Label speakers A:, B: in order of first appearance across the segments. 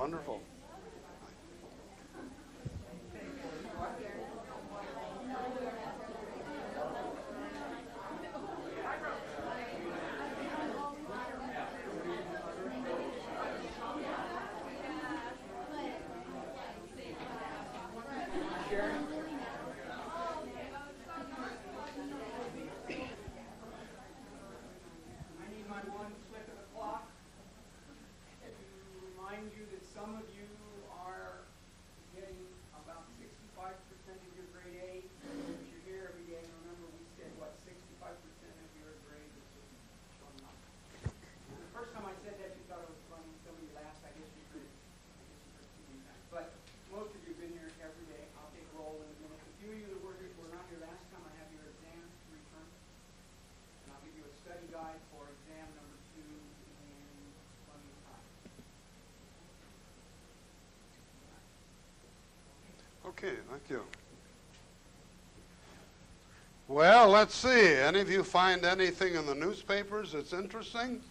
A: wonderful. Okay, thank you. Well, let's see. Any of you find anything in the newspapers that's interesting?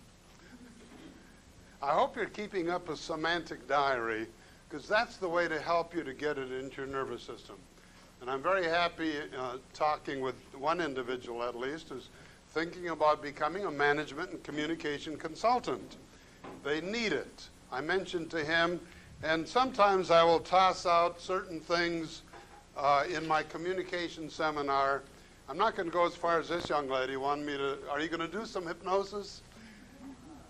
A: I hope you're keeping up a semantic diary, because that's the way to help you to get it into your nervous system. And I'm very happy talking with one individual, at least, who's thinking about becoming a management and communication consultant. They need it. I mentioned to him, and sometimes I will toss out certain things in my communication seminar. I'm not going to go as far as this young lady wanted me to. Are you going to do some hypnosis?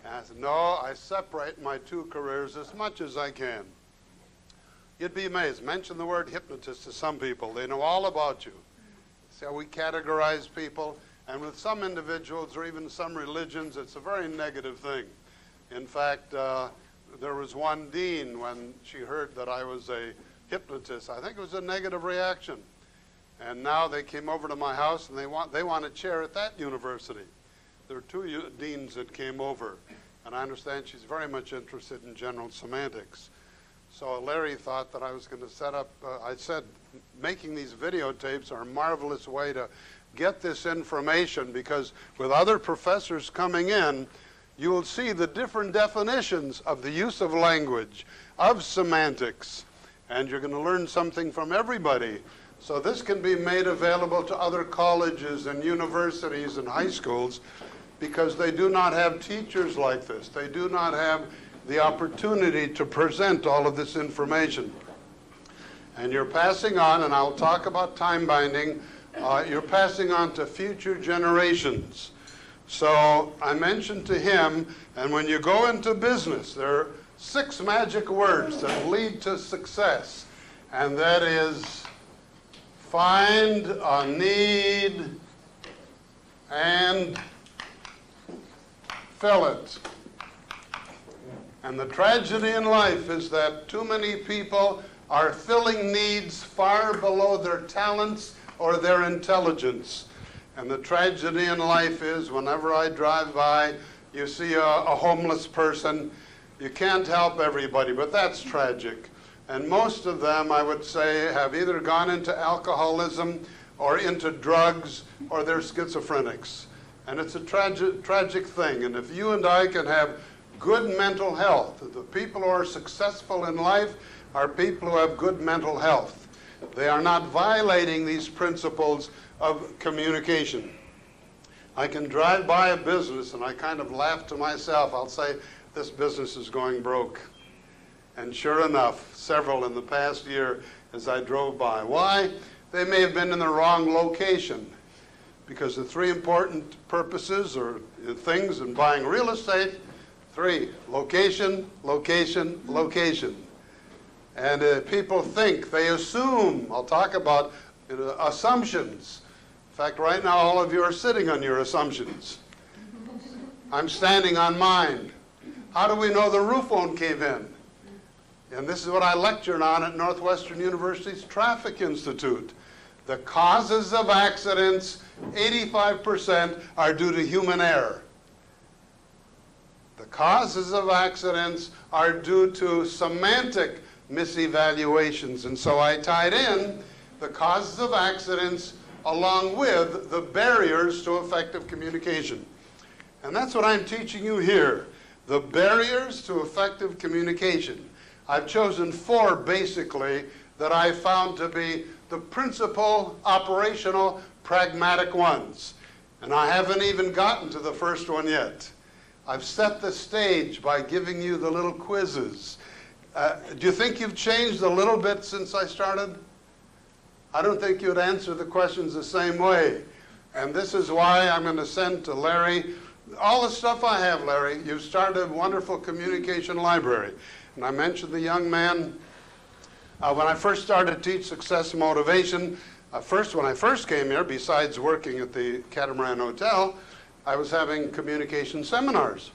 A: And I said, no, I separate my two careers as much as I can. You'd be amazed. Mention the word hypnotist to some people. They know all about you. See how we categorize people? And with some individuals or even some religions, it's a very negative thing. In fact, there was one dean, when she heard that I was a hypnotist, I think it was a negative reaction. And now they came over to my house and they want a chair at that university. There were two deans that came over, and I understand she's very much interested in general semantics. So Larry thought that I was going to set up, I said, making these videotapes are a marvelous way to get this information, because with other professors coming in, you will see the different definitions of the use of language, of semantics, and you're going to learn something from everybody. So this can be made available to other colleges and universities and high schools, because they do not have teachers like this. They do not have the opportunity to present all of this information. And you're passing on, and I'll talk about time binding, you're passing on to future generations. So I mentioned to him, and when you go into business, there are 6 magic words that lead to success. And that is find a need and fill it. And the tragedy in life is that too many people are filling needs far below their talents or their intelligence. And the tragedy in life is, whenever I drive by, you see a homeless person. You can't help everybody, but that's tragic. And most of them, I would say, have either gone into alcoholism or into drugs, or they're schizophrenics. And it's a tragic thing. And if you and I can have good mental health, the people who are successful in life are people who have good mental health. They are not violating these principles of communication. I can drive by a business and I kind of laugh to myself. I'll say, this business is going broke. And sure enough, several in the past year as I drove by. Why? They may have been in the wrong location, because the 3 important purposes or things in buying real estate: 3, location, location, location. And people think, they assume. I'll talk about assumptions. In fact, right now, all of you are sitting on your assumptions. I'm standing on mine. How do we know the roof won't cave in? And this is what I lectured on at Northwestern University's Traffic Institute. The causes of accidents, 85% are due to human error. The causes of accidents are due to semantic misevaluations. And so I tied in the causes of accidents along with the barriers to effective communication. And that's what I'm teaching you here, the barriers to effective communication. I've chosen 4 basically that I found to be the principal, operational, pragmatic ones. And I haven't even gotten to the first one yet. I've set the stage by giving you the little quizzes. Do you think you've changed a little bit since I started? I don't think you'd answer the questions the same way. And this is why I'm going to send to Larry all the stuff I have, Larry. You've started a wonderful communication library. And I mentioned the young man. When I first started to teach success motivation, when I first came here, besides working at the Catamaran Hotel, I was having communication seminars.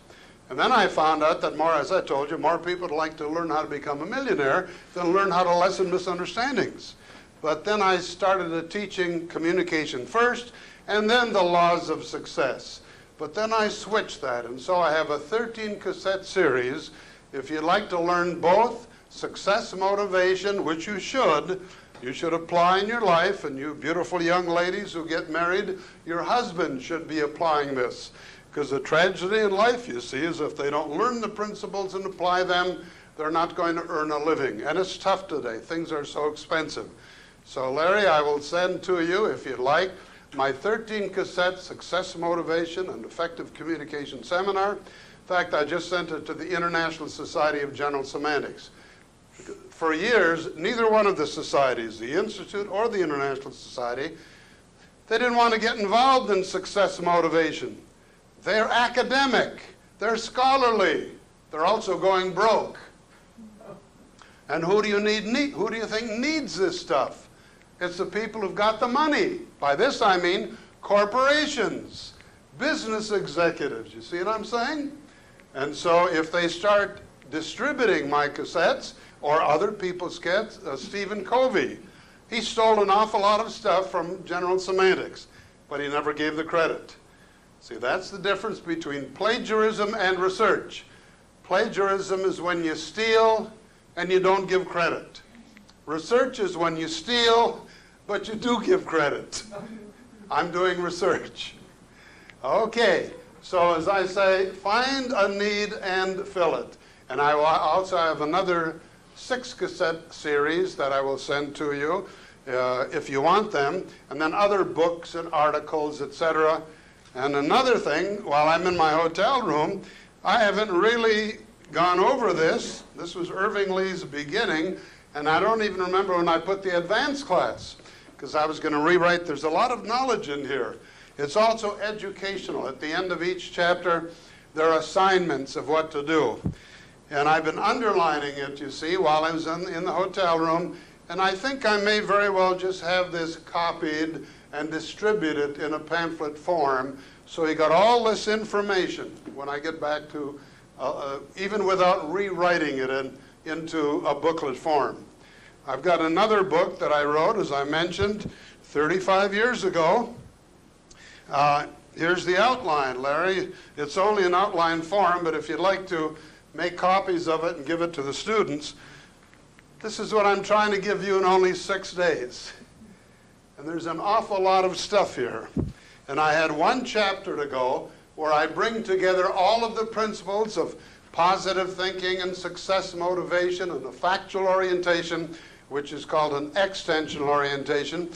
A: And then I found out that more, as I told you, more people would like to learn how to become a millionaire than learn how to lessen misunderstandings. But then I started teaching communication first, and then the laws of success. But then I switched that, and so I have a 13-cassette series. If you'd like to learn both success motivation, which you should apply in your life, and you beautiful young ladies who get married, your husband should be applying this. Because the tragedy in life, you see, is if they don't learn the principles and apply them, they're not going to earn a living. And it's tough today. Things are so expensive. So Larry, I will send to you, if you'd like, my 13-cassette Success Motivation and Effective Communication Seminar. In fact, I just sent it to the International Society of General Semantics. For years, neither one of the societies, the Institute or the International Society, they didn't want to get involved in success motivation. They're academic. They're scholarly. They're also going broke. And who do you think needs this stuff? It's the people who've got the money. By this I mean corporations, business executives. You see what I'm saying? And so if they start distributing my cassettes or other people's cassettes, Stephen Covey, he stole an awful lot of stuff from General Semantics, but he never gave the credit. See, that's the difference between plagiarism and research. Plagiarism is when you steal and you don't give credit. Research is when you steal, but you do give credit. I'm doing research. Okay, so as I say, find a need and fill it. And I will also have another 6-cassette series that I will send to you if you want them, and then other books and articles, etc. And another thing, while I'm in my hotel room, I haven't really gone over this. This was Irving Lee's beginning, and I don't even remember when I put the advanced class, because I was going to rewrite. There's a lot of knowledge in here. It's also educational. At the end of each chapter, there are assignments of what to do. And I've been underlining it, you see, while I was in the hotel room, and I think I may very well just have this copied and distribute it in a pamphlet form, so you got all this information when I get back to, even without rewriting it into a booklet form. I've got another book that I wrote, as I mentioned, 35 years ago. Here's the outline, Larry. It's only an outline form, but if you'd like to make copies of it and give it to the students, this is what I'm trying to give you in only 6 days. And there's an awful lot of stuff here. And I had one chapter to go where I bring together all of the principles of positive thinking and success motivation and a factual orientation, which is called an extensional orientation,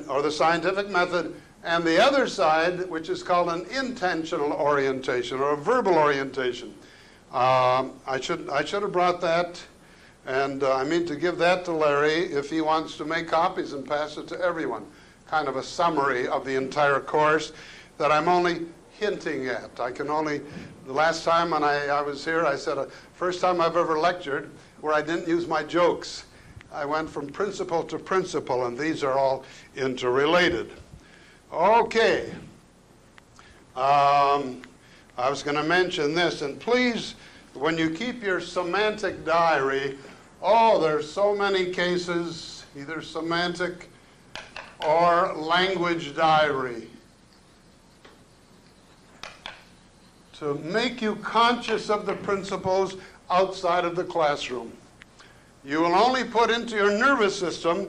A: or the scientific method, and the other side, which is called an intentional orientation or a verbal orientation. I should have brought that, and I mean to give that to Larry if he wants to make copies and pass it to everyone. Kind of a summary of the entire course that I'm only hinting at. The last time when I was here, I said, first time I've ever lectured where I didn't use my jokes. I went from principle to principle, and these are all interrelated. Okay. I was going to mention this, and please, when you keep your semantic diary, there's so many cases, either semantic or language diary, to make you conscious of the principles outside of the classroom. You will only put into your nervous system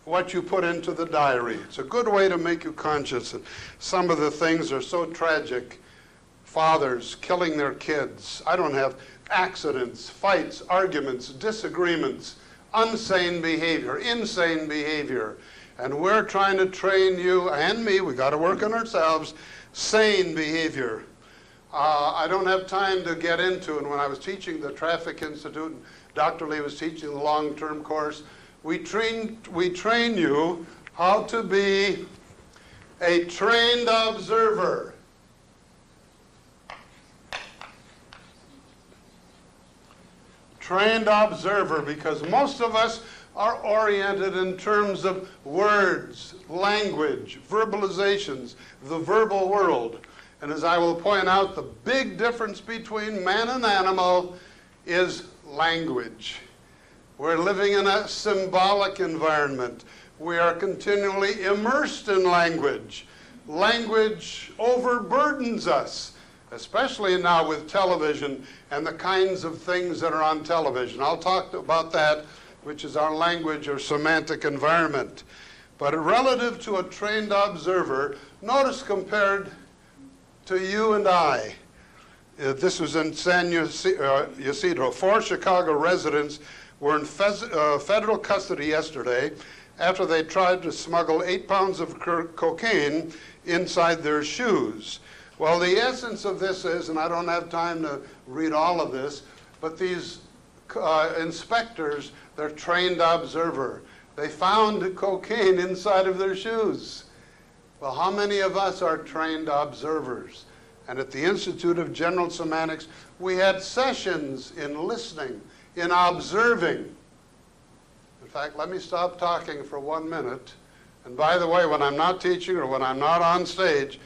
A: what you put into the diary. It's a good way to make you conscious. And some of the things are so tragic. fathers killing their kids. I don't have accidents, fights, arguments, disagreements, unsane behavior, insane behavior. And we're trying to train you and me, we got to work on ourselves, sane behavior. I don't have time to get into, and when I was teaching the Traffic Institute, and Dr. Lee was teaching the long-term course, we train you how to be a trained observer. Trained observer, because most of us are oriented in terms of words, language, verbalizations, the verbal world. And as I will point out, the big difference between man and animal is language. We're living in a symbolic environment. We are continually immersed in language. Language overburdens us, especially now with television and the kinds of things that are on television. I'll talk about that, which is our language or semantic environment. But relative to a trained observer, notice compared to you and I, this was in San Ysidro. 4 Chicago residents were in federal custody yesterday after they tried to smuggle 8 pounds of cocaine inside their shoes. Well, the essence of this is, and I don't have time to read all of this, but these inspectors, they're trained observer. They found cocaine inside of their shoes. Well, how many of us are trained observers? And at the Institute of General Semantics, we had sessions in listening, in observing. In fact, let me stop talking for 1 minute. And by the way, when I'm not teaching or when I'm not on stage,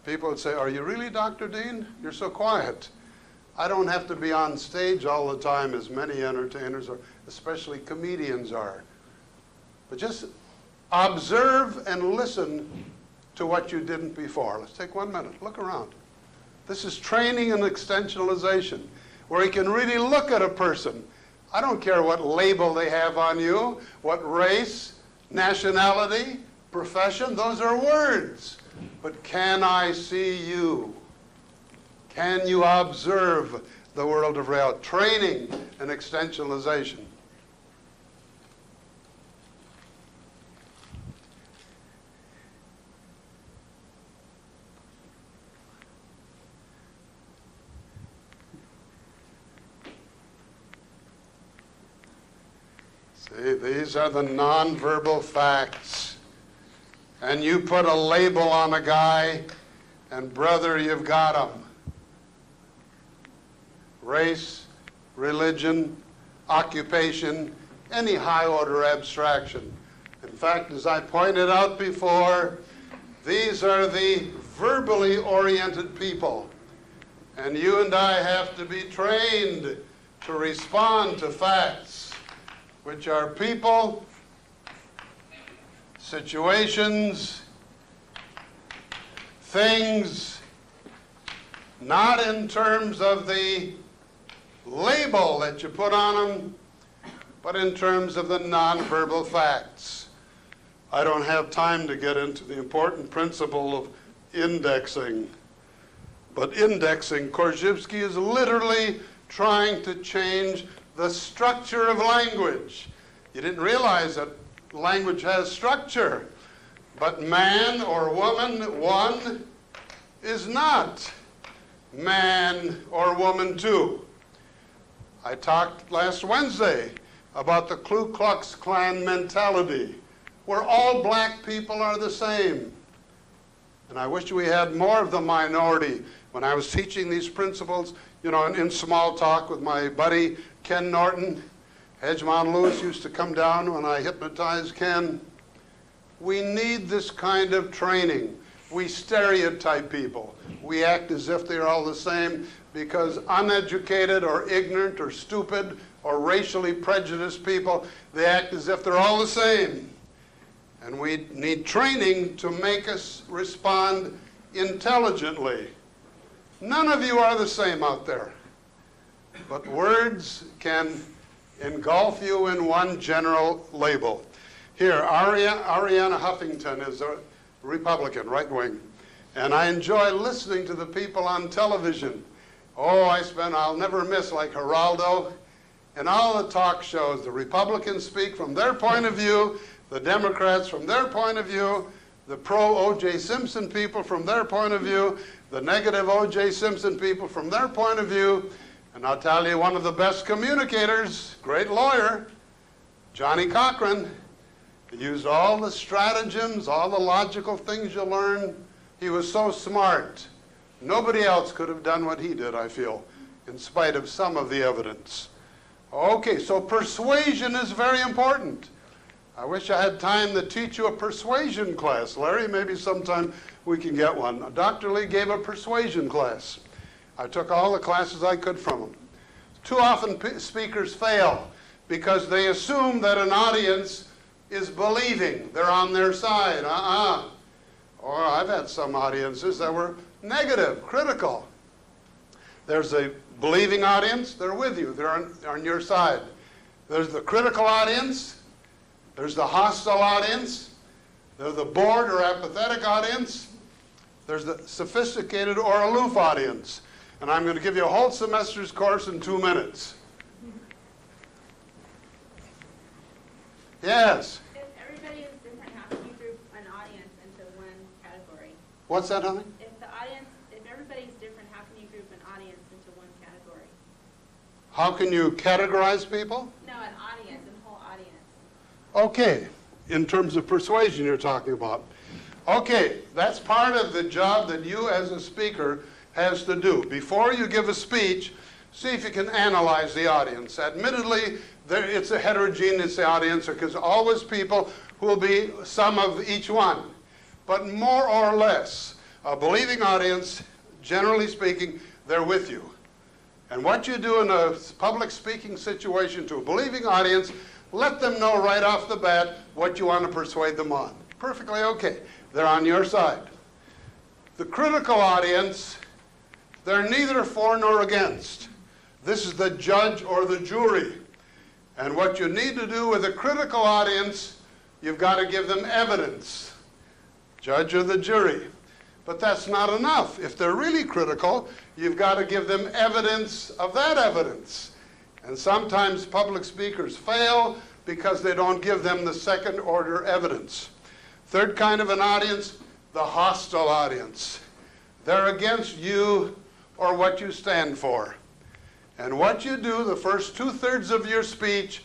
A: people would say, "Are you really Dr. Dean? You're so quiet." I don't have to be on stage all the time as many entertainers, or especially comedians, are. But just observe and listen to what you didn't before. Let's take 1 minute. Look around. This is training and extensionalization, where you can really look at a person. I don't care what label they have on you, what race, nationality, profession, those are words. But can I see you? Can you observe the world of reality? Training and extensionalization. See, these are the nonverbal facts. And you put a label on a guy, and brother, you've got him. Race, religion, occupation, any high-order abstraction. In fact, as I pointed out before, these are the verbally oriented people. And you and I have to be trained to respond to facts, which are people, situations, things, not in terms of the label that you put on them, but in terms of the nonverbal facts. I don't have time to get into the important principle of indexing, but indexing, Korzybski is literally trying to change the structure of language. You didn't realize that language has structure, but man or woman, one, is not man or woman, two. I talked last Wednesday about the Ku Klux Klan mentality, where all black people are the same. And I wish we had more of the minority. When I was teaching these principles, you know, in small talk with my buddy Ken Norton, Hedgemon Lewis used to come down when I hypnotized Ken. We need this kind of training. We stereotype people. We act as if they're all the same because uneducated or ignorant or stupid or racially prejudiced people, they act as if they're all the same. And we need training to make us respond intelligently. None of you are the same out there. But words can engulf you in one general label. Here, Arianna Huffington is a Republican, right wing. And I enjoy listening to the people on television. Oh, I'll never miss, like Geraldo, and all the talk shows. The Republicans speak from their point of view, the Democrats from their point of view, the pro-O.J. Simpson people from their point of view, the negative O.J. Simpson people from their point of view. And I'll tell you, one of the best communicators, great lawyer, Johnny Cochran, used all the stratagems, all the logical things you learn. He was so smart. Nobody else could have done what he did, I feel, in spite of some of the evidence. Okay, so persuasion is very important. I wish I had time to teach you a persuasion class. Larry, maybe sometime we can get one. Dr. Lee gave a persuasion class. I took all the classes I could from him. Too often speakers fail because they assume that an audience is believing. They're on their side. Or I've had some audiences that were negative, critical. There's a believing audience, they're with you, they're on your side. There's the critical audience, there's the hostile audience, there's the bored or apathetic audience, there's the sophisticated or aloof audience. And I'm going to give you a whole semester's course in 2 minutes. Yes?
B: If everybody is different, how can you group an audience into one category?
A: What's that, honey?
B: If everybody's different, how can you group an audience into one category?
A: How can you categorize people?
B: No, an audience, a whole audience.
A: Okay, in terms of persuasion you're talking about. Okay, that's part of the job that you as a speaker has to do. Before you give a speech, see if you can analyze the audience. Admittedly, it's a heterogeneous audience because always people who will be some of each one. But more or less, a believing audience, generally speaking, they're with you. And what you do in a public speaking situation to a believing audience, let them know right off the bat what you want to persuade them on. Perfectly okay. They're on your side. The critical audience, they're neither for nor against. This is the judge or the jury. And what you need to do with a critical audience, you've got to give them evidence. Judge or the jury. But that's not enough. If they're really critical, you've got to give them evidence of that evidence. And sometimes public speakers fail because they don't give them the second order evidence. Third kind of an audience, the hostile audience. They're against you or what you stand for. And what you do, the first 2/3 of your speech,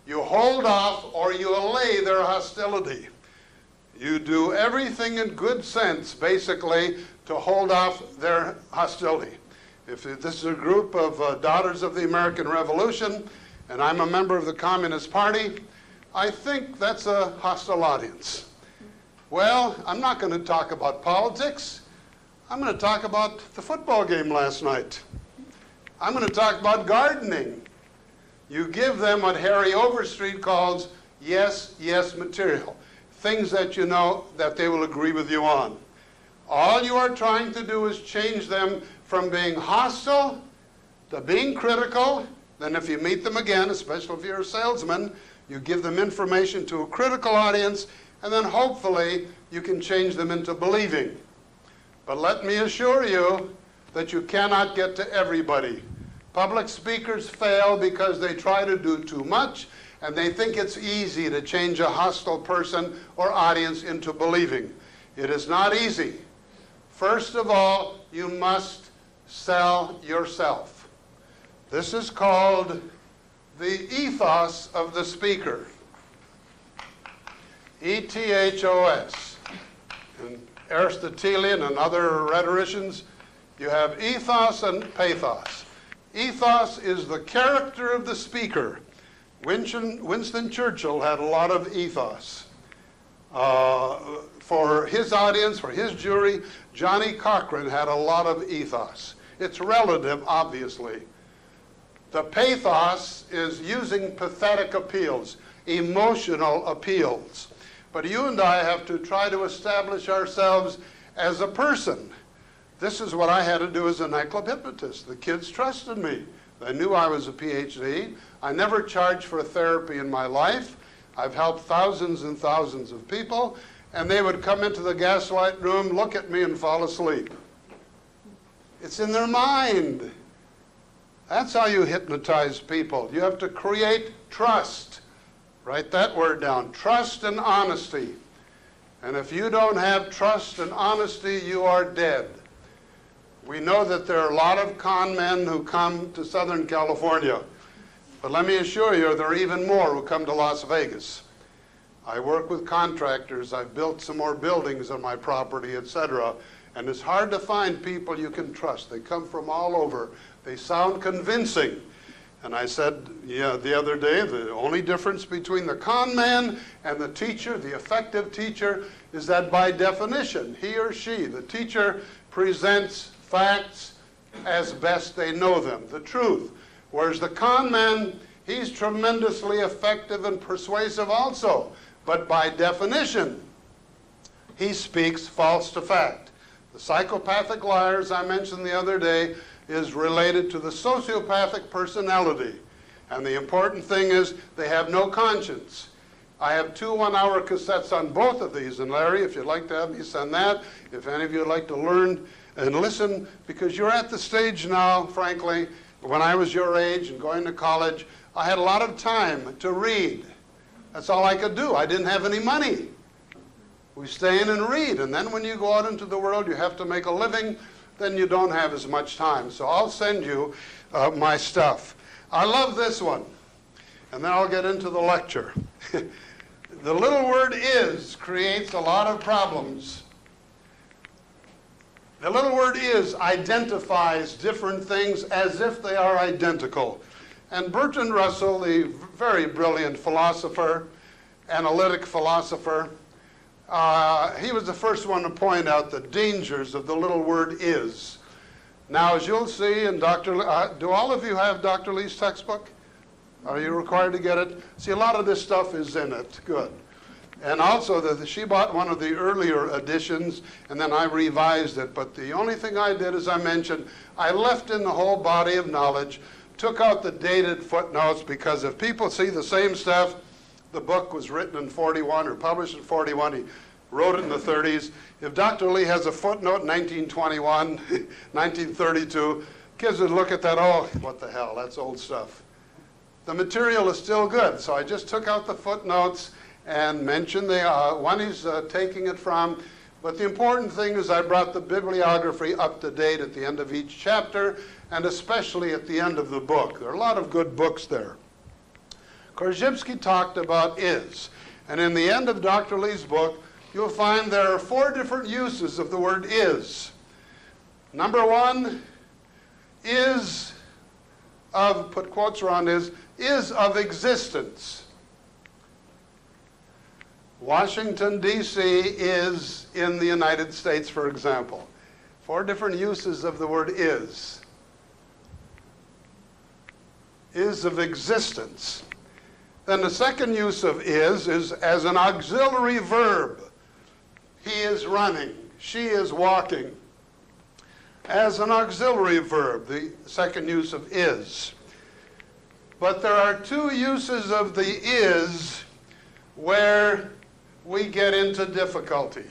A: you hold off or you allay their hostility. You do everything in good sense, basically, to hold off their hostility. If this is a group of daughters of the American Revolution, and I'm a member of the Communist Party, I think that's a hostile audience. Well, I'm not going to talk about politics. I'm going to talk about the football game last night. I'm going to talk about gardening. You give them what Harry Overstreet calls yes, yes material. Things that you know that they will agree with you on. All you are trying to do is change them from being hostile to being critical. Then if you meet them again, especially if you're a salesman, you give them information to a critical audience, and then hopefully you can change them into believing. But let me assure you that you cannot get to everybody. Public speakers fail because they try to do too much, and they think it's easy to change a hostile person or audience into believing. It is not easy. First of all, you must sell yourself. This is called the ethos of the speaker. E-T-H-O-S. In Aristotelian and other rhetoricians, you have ethos and pathos. Ethos is the character of the speaker. Winston Churchill had a lot of ethos. For his audience, for his jury, Johnny Cochran had a lot of ethos. It's relative, obviously. The pathos is using pathetic appeals, emotional appeals. But you and I have to try to establish ourselves as a person. This is what I had to do as a nightclub hypnotist. The kids trusted me. They knew I was a PhD. I never charged for therapy in my life. I've helped thousands and thousands of people, and they would come into the gaslight room, look at me, and fall asleep. It's in their mind. That's how you hypnotize people. You have to create trust. Write that word down, trust and honesty. And if you don't have trust and honesty, you are dead. We know that there are a lot of con men who come to Southern California. But let me assure you, there are even more who come to Las Vegas. I work with contractors. I've built some more buildings on my property, etc. And it's hard to find people you can trust. They come from all over. They sound convincing. And I said, yeah, the other day, the only difference between the con man and the teacher, the effective teacher, is that by definition, he or she, the teacher, presents facts as best they know them, the truth. Whereas the con man, he's tremendously effective and persuasive also. But by definition, he speaks false to fact. The psychopathic liar, as I mentioned the other day, is related to the sociopathic personality. And the important thing is they have no conscience. I have 2 one-hour cassettes on both of these. And Larry, if you'd like to have me send that, if any of you would like to learn and listen, because you're at the stage now, frankly, when I was your age and going to college, I had a lot of time to read. That's all I could do. I didn't have any money. We stay in and read. And then when you go out into the world, you have to make a living. Then you don't have as much time. So I'll send you my stuff. I love this one. And then I'll get into the lecture. The little word is creates a lot of problems. The little word is identifies different things as if they are identical. And Bertrand Russell, the very brilliant philosopher, analytic philosopher, he was the first one to point out the dangers of the little word is. Now, as you'll see, and do all of you have Dr. Lee's textbook? Are you required to get it? See, a lot of this stuff is in it. Good. And also, she bought one of the earlier editions, and then I revised it. But the only thing I did, as I mentioned, I left in the whole body of knowledge, took out the dated footnotes, because if people see the same stuff, the book was written in 41 or published in 41. He wrote it in the 30s. If Dr. Lee has a footnote in 1921, 1932, kids would look at that, oh, what the hell, that's old stuff. The material is still good, so I just took out the footnotes and mentioned the one he's taking it from. But the important thing is I brought the bibliography up to date at the end of each chapter, and especially at the end of the book. There are a lot of good books there. Korzybski talked about is, and in the end of Dr. Lee's book, you'll find there are 4 different uses of the word is. Number 1, is of, put quotes around is of existence. Washington, D.C. is in the United States, for example. 4 different uses of the word is. Is of existence. Then the second use of is as an auxiliary verb. He is running. She is walking. As an auxiliary verb, the second use of is. But there are 2 uses of the is where we get into difficulty.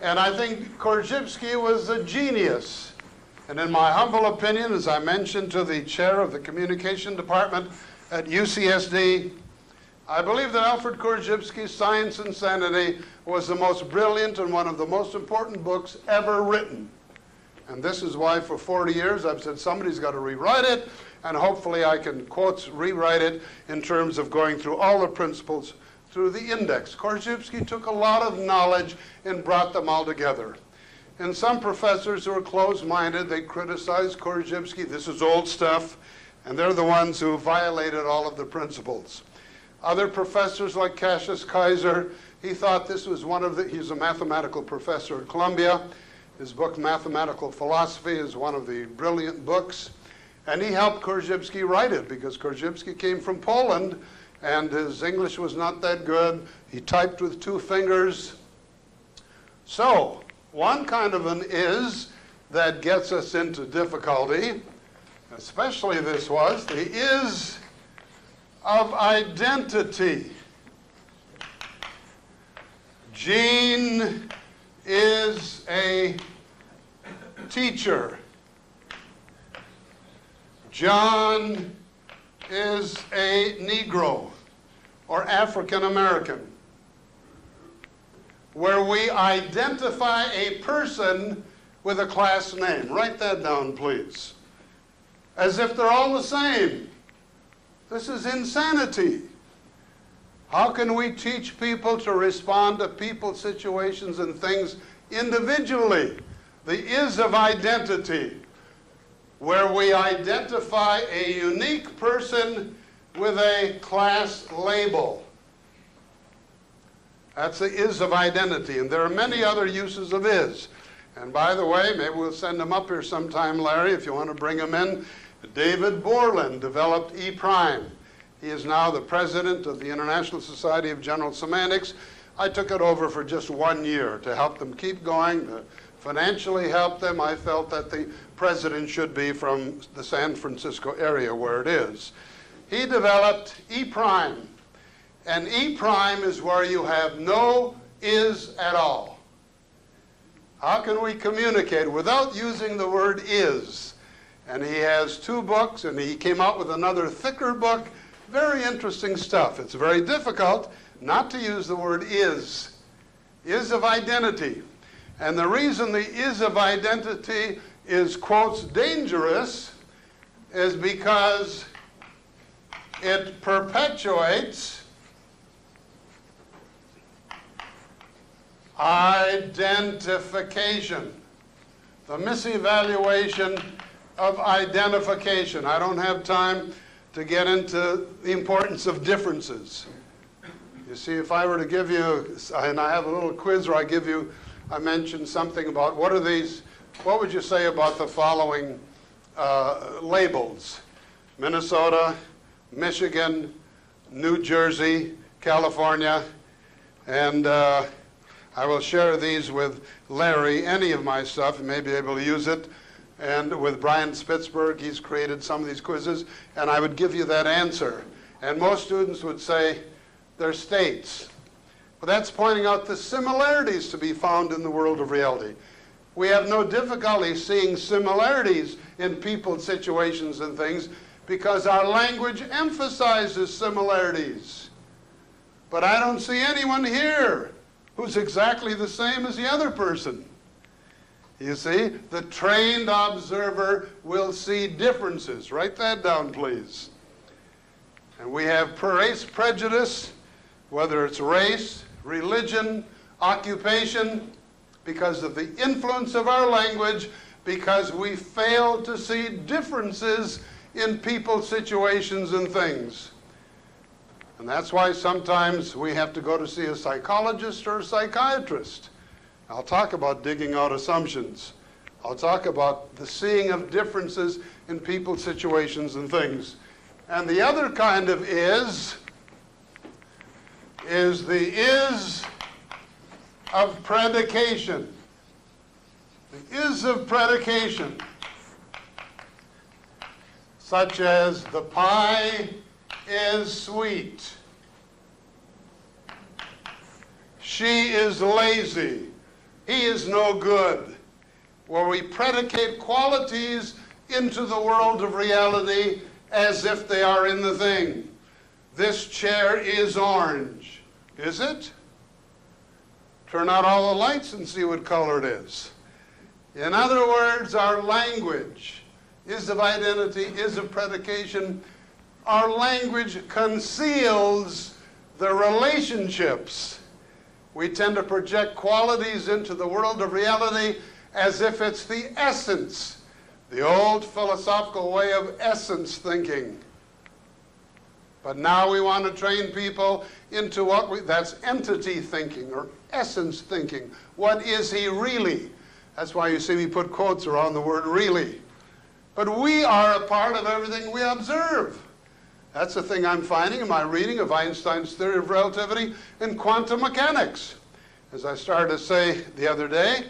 A: And I think Korzybski was a genius. And in my humble opinion, as I mentioned to the chair of the communication department at UCSD, I believe that Alfred Korzybski's Science and Sanity was the most brilliant and one of the most important books ever written. And this is why for 40 years I've said somebody's got to rewrite it, and hopefully I can, quotes, rewrite it in terms of going through all the principles through the index. Korzybski took a lot of knowledge and brought them all together. And some professors who are closed-minded, they criticize Korzybski. This is old stuff, and they're the ones who violated all of the principles. Other professors like Cassius Kaiser, he thought this was one of the, he's a mathematical professor at Columbia. His book, Mathematical Philosophy, is one of the brilliant books. And he helped Korzybski write it because Korzybski came from Poland and his English was not that good. He typed with 2 fingers. So, one kind of an is that gets us into difficulty, especially this was, the is of identity. Jean is a teacher. John is a Negro or African American. Where we identify a person with a class name. Write that down, please. As if they're all the same. This is insanity. How can we teach people to respond to people, situations, and things individually? The is of identity, where we identify a unique person with a class label. That's the is of identity, and there are many other uses of is. And by the way, maybe we'll send them up here sometime, Larry, if you want to bring them in. David Borland developed E prime. He is now the president of the International Society of General Semantics. I took it over for just 1 year to help them keep going, to financially help them. I felt that the president should be from the San Francisco area where it is. He developed E prime. And E prime is where you have no is at all. How can we communicate without using the word is? And he has 2 books, and he came out with another thicker book. Very interesting stuff. It's very difficult not to use the word is of identity. And the reason the is of identity is, quotes, dangerous is because it perpetuates identification, the misevaluation of identification. I don't have time to get into the importance of differences. You see, if I were to give you, and I have a little quiz where I mentioned something about what would you say about the following labels? Minnesota, Michigan, New Jersey, California, and I will share these with Larry, any of my stuff, and may be able to use it. And with Brian Spitzberg, he's created some of these quizzes, and I would give you that answer. And most students would say they're states. But that's pointing out the similarities to be found in the world of reality. We have no difficulty seeing similarities in people, situations, and things because our language emphasizes similarities. But I don't see anyone here who's exactly the same as the other person. You see, the trained observer will see differences. Write that down, please. And we have race prejudice, whether it's race, religion, occupation, because of the influence of our language, because we fail to see differences in people, situations, and things. And that's why sometimes we have to go to see a psychologist or a psychiatrist. I'll talk about digging out assumptions. I'll talk about the seeing of differences in people, situations, and things. And the other kind of is the is of predication. The is of predication, such as the pie is sweet. She is lazy. He is no good. Where we predicate qualities into the world of reality as if they are in the thing. This chair is orange. Is it? Turn out all the lights and see what color it is. In other words, our language is of identity, is of predication. Our language conceals the relationships. We tend to project qualities into the world of reality as if it's the essence, the old philosophical way of essence thinking. But now we want to train people into that's entity thinking or essence thinking. What is he really? That's why you see me put quotes around the word really. But we are a part of everything we observe. That's the thing I'm finding in my reading of Einstein's theory of relativity in quantum mechanics. As I started to say the other day,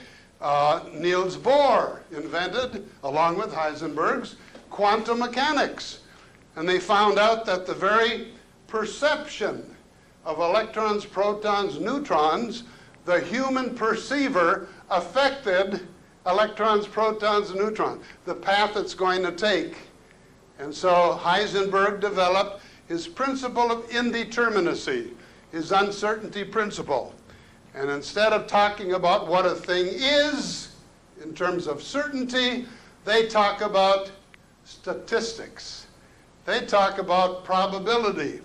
A: Niels Bohr invented, along with Heisenberg's, quantum mechanics. And they found out that the very perception of electrons, protons, neutrons the human perceiver affected electrons, protons, and neutrons, the path it's going to take. And so Heisenberg developed his principle of indeterminacy, his uncertainty principle. And instead of talking about what a thing is in terms of certainty, they talk about statistics. They talk about probability.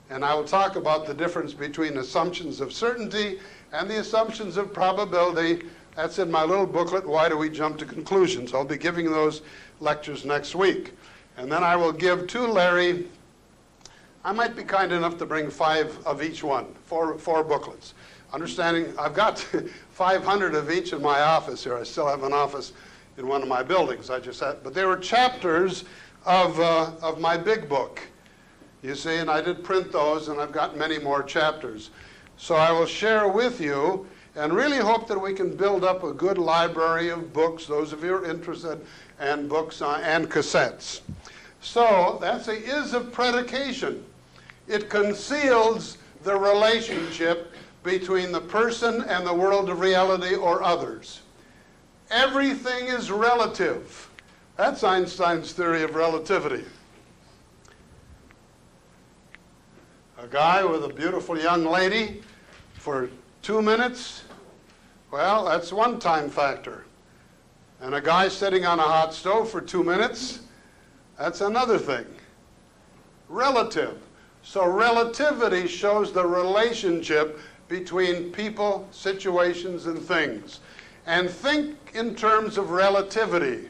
A: And I will talk about the difference between assumptions of certainty and the assumptions of probability. That's in my little booklet, Why Do We Jump to Conclusions? I'll be giving those lectures next week. And then I will give to Larry, I might be kind enough to bring 5 of each one, four booklets. Understanding, I've got 500 of each in my office here. I still have an office in one of my buildings. But they were chapters of my big book, you see, and I did print those, and I've got many more chapters. So I will share with you, and really hope that we can build up a good library of books, those of you who are interested, and books and cassettes. So that's the is of predication. It conceals the relationship between the person and the world of reality or others. Everything is relative. That's Einstein's theory of relativity. A guy with a beautiful young lady for 2 minutes, well, that's one time factor. And a guy sitting on a hot stove for 2 minutes, that's another thing. Relative. So relativity shows the relationship between people, situations, and things. And think in terms of relativity.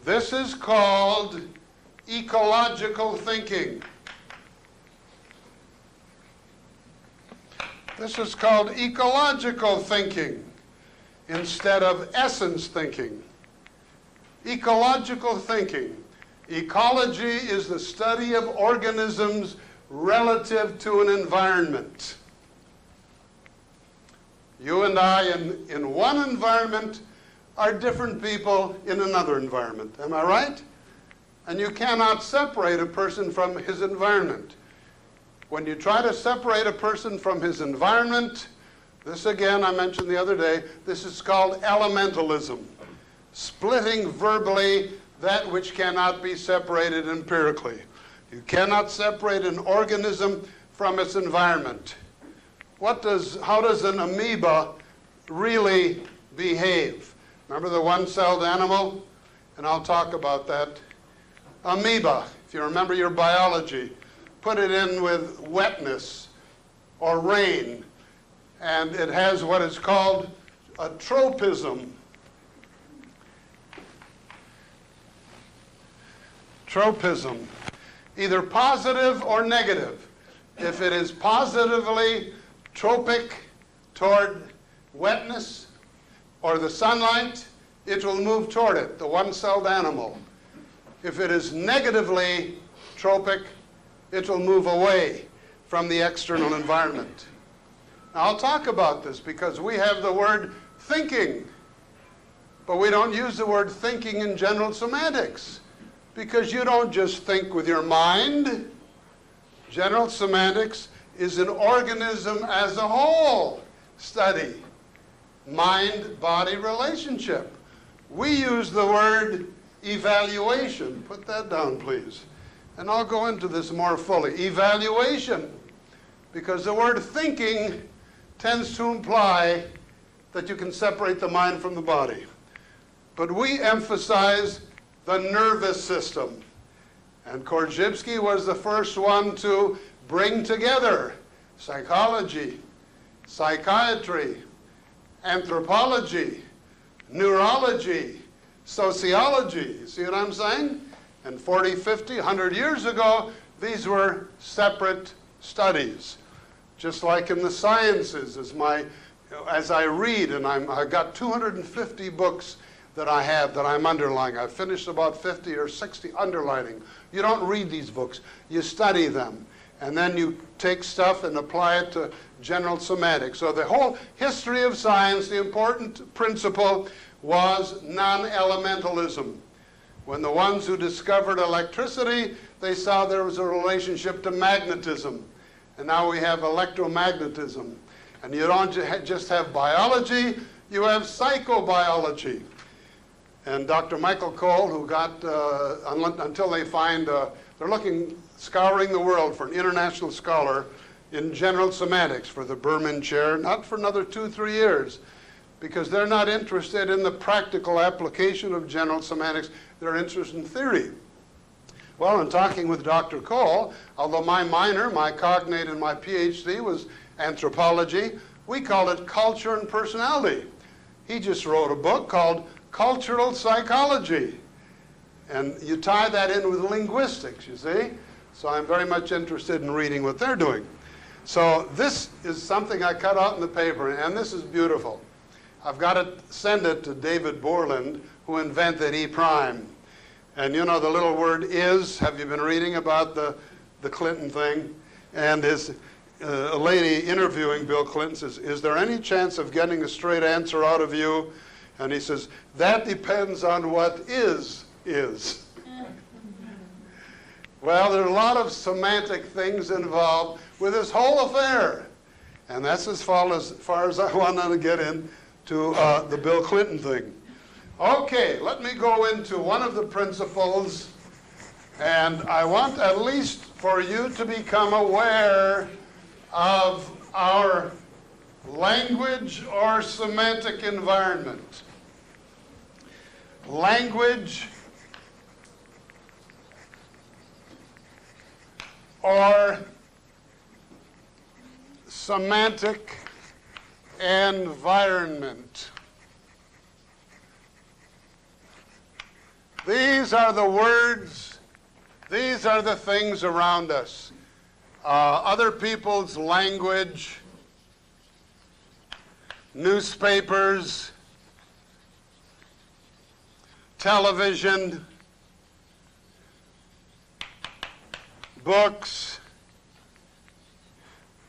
A: This is called ecological thinking. This is called ecological thinking instead of essence thinking. Ecological thinking. Ecology is the study of organisms relative to an environment. You and I in one environment are different people in another environment. Am I right? And you cannot separate a person from his environment. When you try to separate a person from his environment, this again I mentioned the other day, this is called elementalism. Splitting verbally that which cannot be separated empirically. You cannot separate an organism from its environment. How does an amoeba really behave? Remember the one-celled animal? And I'll talk about that. Amoeba, if you remember your biology, put it in with wetness or rain, and it has what is called a tropism. Tropism, either positive or negative. If it is positively tropic toward wetness or the sunlight, it will move toward it, the one-celled animal. If it is negatively tropic, it will move away from the external environment. Now, I'll talk about this because we have the word thinking, but we don't use the word thinking in general semantics because you don't just think with your mind. General semantics is an organism as a whole study, mind-body relationship. We use the word evaluation. Put that down, please. And I'll go into this more fully. Evaluation, because the word thinking tends to imply that you can separate the mind from the body. But we emphasize the nervous system. And Korzybski was the first one to bring together psychology, psychiatry, anthropology, neurology, sociology. See what I'm saying? And 40, 50, 100 years ago, these were separate studies. Just like in the sciences, as I read, and I've got 250 books that I have that I'm underlining. I've finished about 50 or 60 underlining. You don't read these books. You study them. And then you take stuff and apply it to general semantics. So the whole history of science, the important principle was non-elementalism. When the ones who discovered electricity, they saw there was a relationship to magnetism. And now we have electromagnetism. And you don't just have biology, you have psychobiology. And Dr. Michael Cole, who got, until they find, they're scouring the world for an international scholar in general semantics for the Berman chair, not for another 2-3 years, because they're not interested in the practical application of general semantics, they're interested in theory. Well, in talking with Dr. Cole, although my minor, my cognate, and my PhD was anthropology, we called it culture and personality. He just wrote a book called Cultural Psychology. And you tie that in with linguistics, you see? So I'm very much interested in reading what they're doing. So this is something I cut out in the paper, and this is beautiful. I've got to send it to David Borland, who invented E prime. And you know the little word is, have you been reading about the Clinton thing? And a lady interviewing Bill Clinton says, is there any chance of getting a straight answer out of you? And he says, that depends on what is. Well, there are a lot of semantic things involved with this whole affair. And that's as far as I want to get into the Bill Clinton thing. Okay, let me go into one of the principles, and I want at least for you to become aware of our language or semantic environment. Language or semantic environment. These are the words, these are the things around us. Other people's language, newspapers, television, books,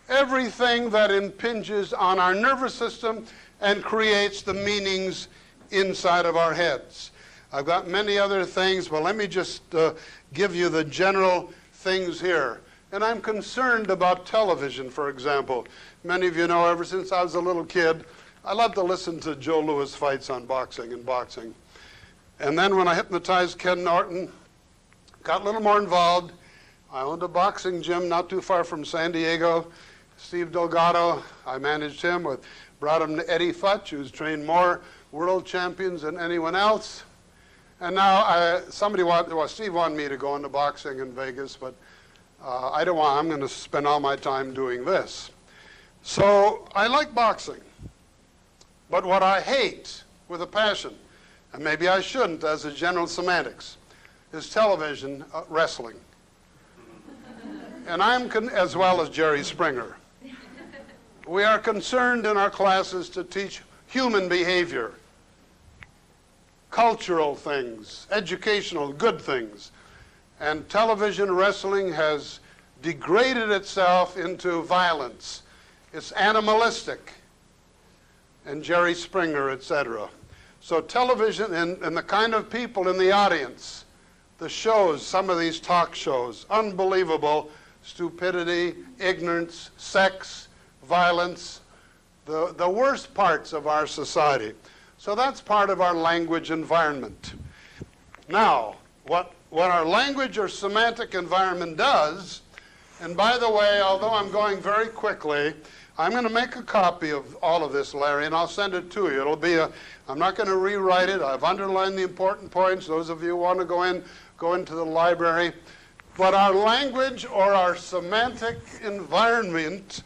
A: everything that impinges on our nervous system and creates the meanings inside of our heads. I've got many other things, but let me just give you the general things here. And I'm concerned about television, for example. Many of you know ever since I was a little kid, I loved to listen to Joe Louis fights on boxing and boxing. And then when I hypnotized Ken Norton, got a little more involved. I owned a boxing gym not too far from San Diego. Steve Delgado, I managed him, brought him to Eddie Futch, who's trained more world champions than anyone else. And now Steve wanted me to go into boxing in Vegas, but I don't want, I'm going to spend all my time doing this. So I like boxing. But what I hate with a passion, and maybe I shouldn't as a general semantics, is television wrestling. And I'm, as well as Jerry Springer. We are concerned in our classes to teach human behavior, cultural things, educational, good things. And television wrestling has degraded itself into violence. It's animalistic. And Jerry Springer, etc. So television and the kind of people in the audience, the shows, some of these talk shows, unbelievable stupidity, ignorance, sex, violence, the worst parts of our society. So that's part of our language environment. Now, what our language or semantic environment does, and by the way, although I'm going very quickly, I'm going to make a copy of all of this, Larry, and I'll send it to you. It'll be I'm not going to rewrite it. I've underlined the important points. Those of you who want to go into the library. But our language or our semantic environment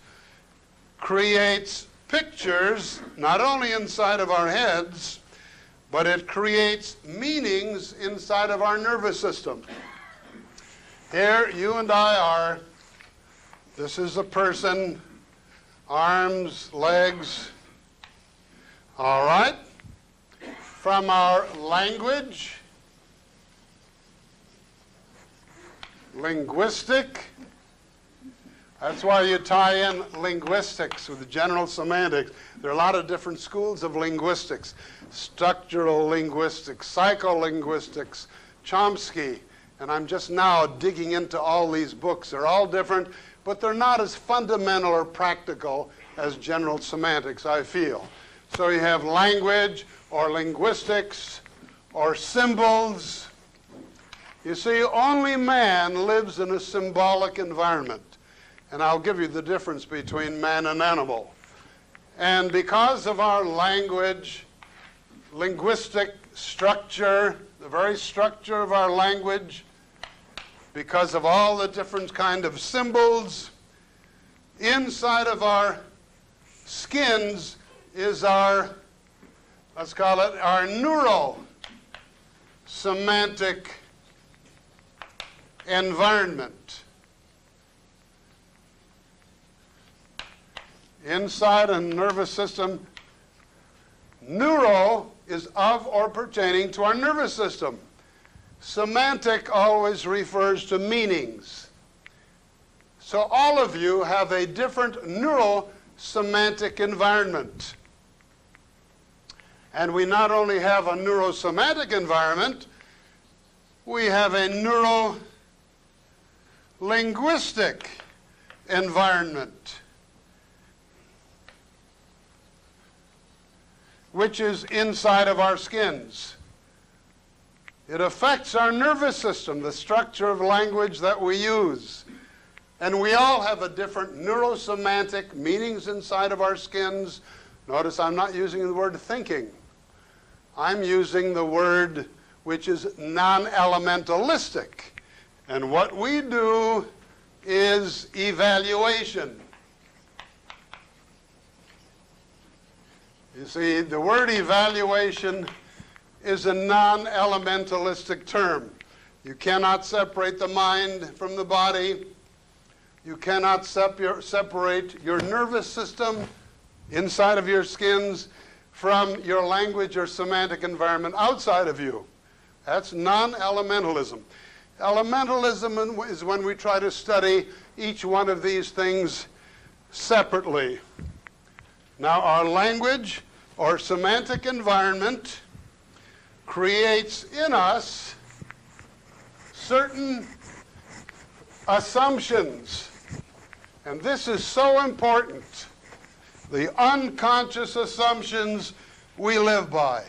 A: creates pictures, not only inside of our heads, but it creates meanings inside of our nervous system. Here, you and I are. This is a person, arms, legs. All right? From our language, linguistic. That's why you tie in linguistics with general semantics. There are a lot of different schools of linguistics. Structural linguistics, psycholinguistics, Chomsky. And I'm just now digging into all these books. They're all different, but they're not as fundamental or practical as general semantics, I feel. So you have language or linguistics or symbols. You see, only man lives in a symbolic environment. And I'll give you the difference between man and animal. And because of our language, linguistic structure, the very structure of our language, because of all the different kind of symbols, inside of our skins is our, let's call it, our neuro-semantic environment. Inside a nervous system, neuro is of or pertaining to our nervous system. Semantic always refers to meanings. So all of you have a different neuro-semantic environment. And we not only have a neuro-semantic environment, we have a neuro-linguistic environment, which is inside of our skins. It affects our nervous system, the structure of language that we use. And we all have a different neurosemantic meanings inside of our skins. Notice I'm not using the word thinking. I'm using the word which is non-elementalistic. And what we do is evaluation. You see, the word evaluation is a non-elementalistic term. You cannot separate the mind from the body. You cannot separate your nervous system inside of your skins from your language or semantic environment outside of you. That's non-elementalism. Elementalism is when we try to study each one of these things separately. Now, our language or semantic environment creates in us certain assumptions. And this is so important. The unconscious assumptions we live by.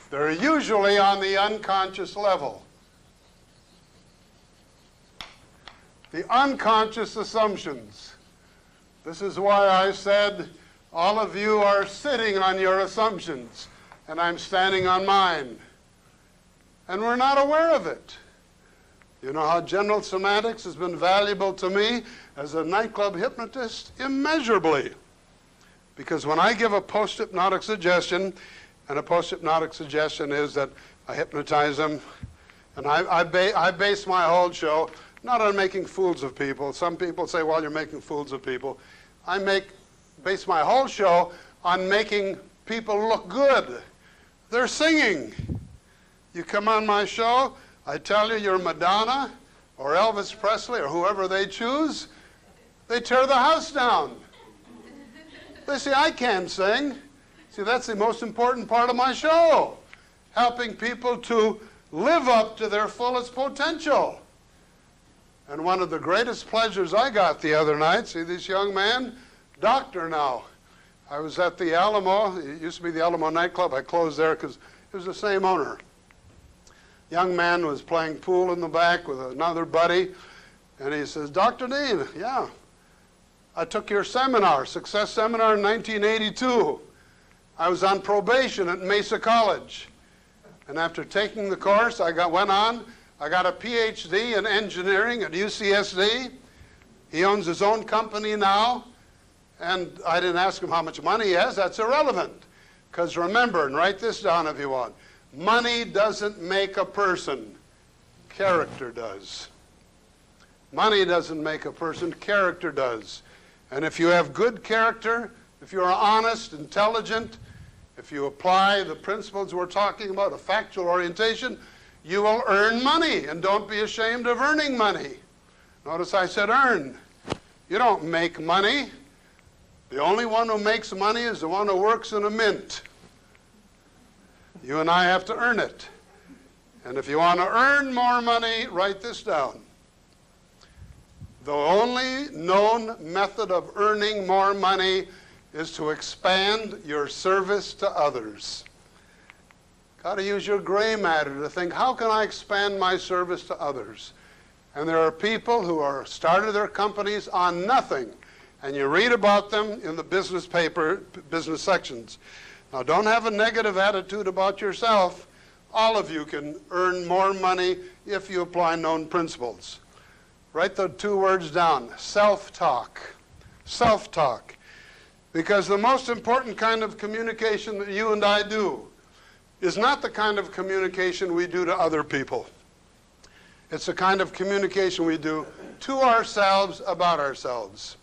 A: They're usually on the unconscious level. The unconscious assumptions. This is why I said all of you are sitting on your assumptions and I'm standing on mine. And we're not aware of it. You know how general semantics has been valuable to me as a nightclub hypnotist? Immeasurably. Because when I give a post-hypnotic suggestion, and a post-hypnotic suggestion is that I hypnotize them, and I base my whole show not on making fools of people. Some people say, well, you're making fools of people. I base my whole show on making people look good. They're singing. You come on my show, I tell you you're Madonna or Elvis Presley or whoever they choose, they tear the house down. They say, I can't sing. See, that's the most important part of my show, helping people to live up to their fullest potential. And one of the greatest pleasures I got the other night, see this young man, doctor now. I was at the Alamo. It used to be the Alamo nightclub. I closed there because it was the same owner. Young man was playing pool in the back with another buddy, and he says, Dr. Dean, yeah, I took your seminar, success seminar in 1982. I was on probation at Mesa College. And after taking the course, I got a PhD in engineering at UCSD. He owns his own company now. And I didn't ask him how much money he has. That's irrelevant. Because remember, and write this down if you want, money doesn't make a person. Character does. Money doesn't make a person. Character does. And if you have good character, if you're honest, intelligent, if you apply the principles we're talking about, a factual orientation, you will earn money. And don't be ashamed of earning money. Notice I said earn. You don't make money. The only one who makes money is the one who works in a mint. You and I have to earn it. And if you want to earn more money, write this down. The only known method of earning more money is to expand your service to others. Got to use your gray matter to think, how can I expand my service to others? And there are people who are started their companies on nothing, and you read about them in the business paper, business sections. Now, don't have a negative attitude about yourself. All of you can earn more money if you apply known principles. Write the two words down, self-talk. Self-talk. Because the most important kind of communication that you and I do is not the kind of communication we do to other people. It's the kind of communication we do to ourselves about ourselves.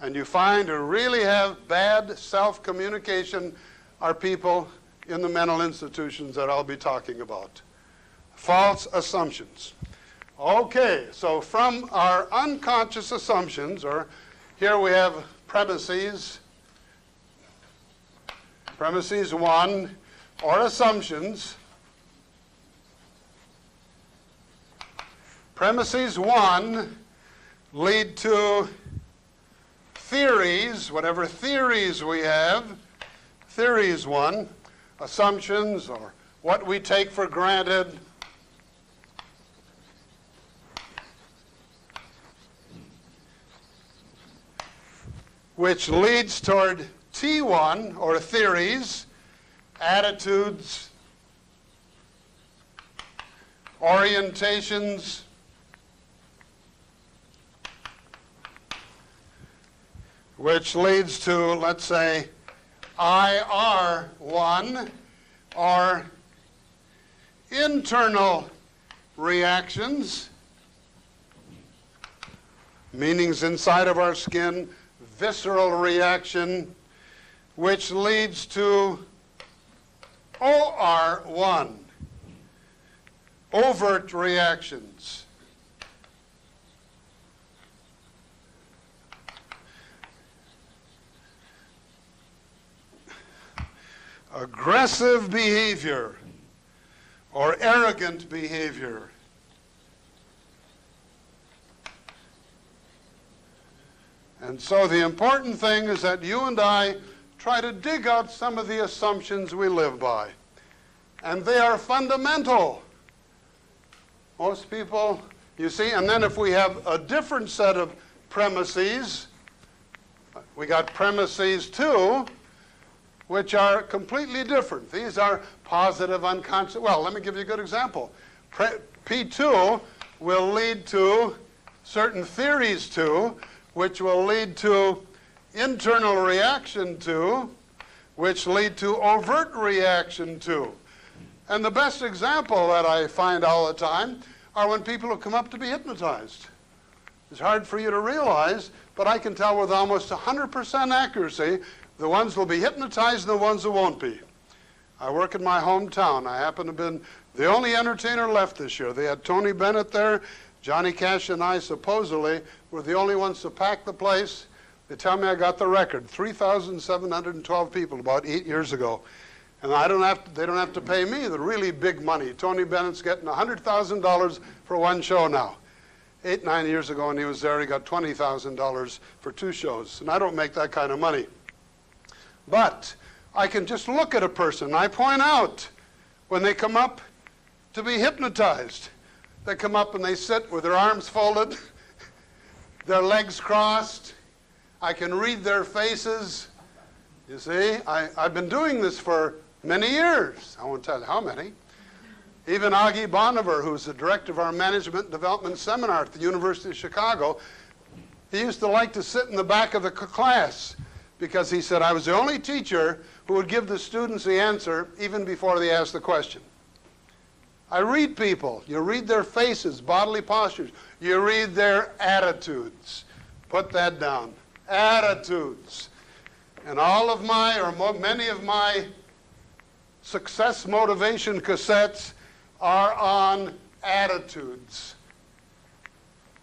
A: And you find who really have bad self-communication are people in the mental institutions that I'll be talking about. False assumptions. Okay, so from our unconscious assumptions, or here we have premises 1, or assumptions. Premises 1 lead to theories, whatever theories we have. Theories 1, assumptions, or what we take for granted. Which leads toward T1, or theories, attitudes, orientations, which leads to, let's say, IR1, or internal reactions, meanings inside of our skin, visceral reaction, which leads to OR1, overt reactions. Aggressive behavior or arrogant behavior. And so the important thing is that you and I try to dig out some of the assumptions we live by. And they are fundamental. Most people, you see, and then if we have a different set of premises, we got premises 2, which are completely different. These are positive unconscious. Well, let me give you a good example. P2 will lead to certain theories 2, which will lead to internal reaction 2, which lead to overt reaction 2. And the best example that I find all the time are when people have come up to be hypnotized. It's hard for you to realize, but I can tell with almost 100% accuracy the ones will be hypnotized and the ones that won't be. I work in my hometown. I happen to have been the only entertainer left this year. They had Tony Bennett there. Johnny Cash and I supposedly were the only ones to pack the place. They tell me I got the record, 3,712 people about 8 years ago. And they don't have to pay me the really big money. Tony Bennett's getting $100,000 for one show now. 8, 9 years ago when he was there, he got $20,000 for 2 shows. And I don't make that kind of money. But I can just look at a person and I point out when they come up to be hypnotized. They come up and they sit with their arms folded, their legs crossed. I can read their faces. You see, I've been doing this for many years. I won't tell you how many. Even Augie Boniver, who's the director of our management development seminar at the University of Chicago, he used to like to sit in the back of the class because he said, I was the only teacher who would give the students the answer even before they asked the question. I read people. You read their faces, bodily postures. You read their attitudes. Put that down. Attitudes. And all of my, or many of my success motivation cassettes are on attitudes.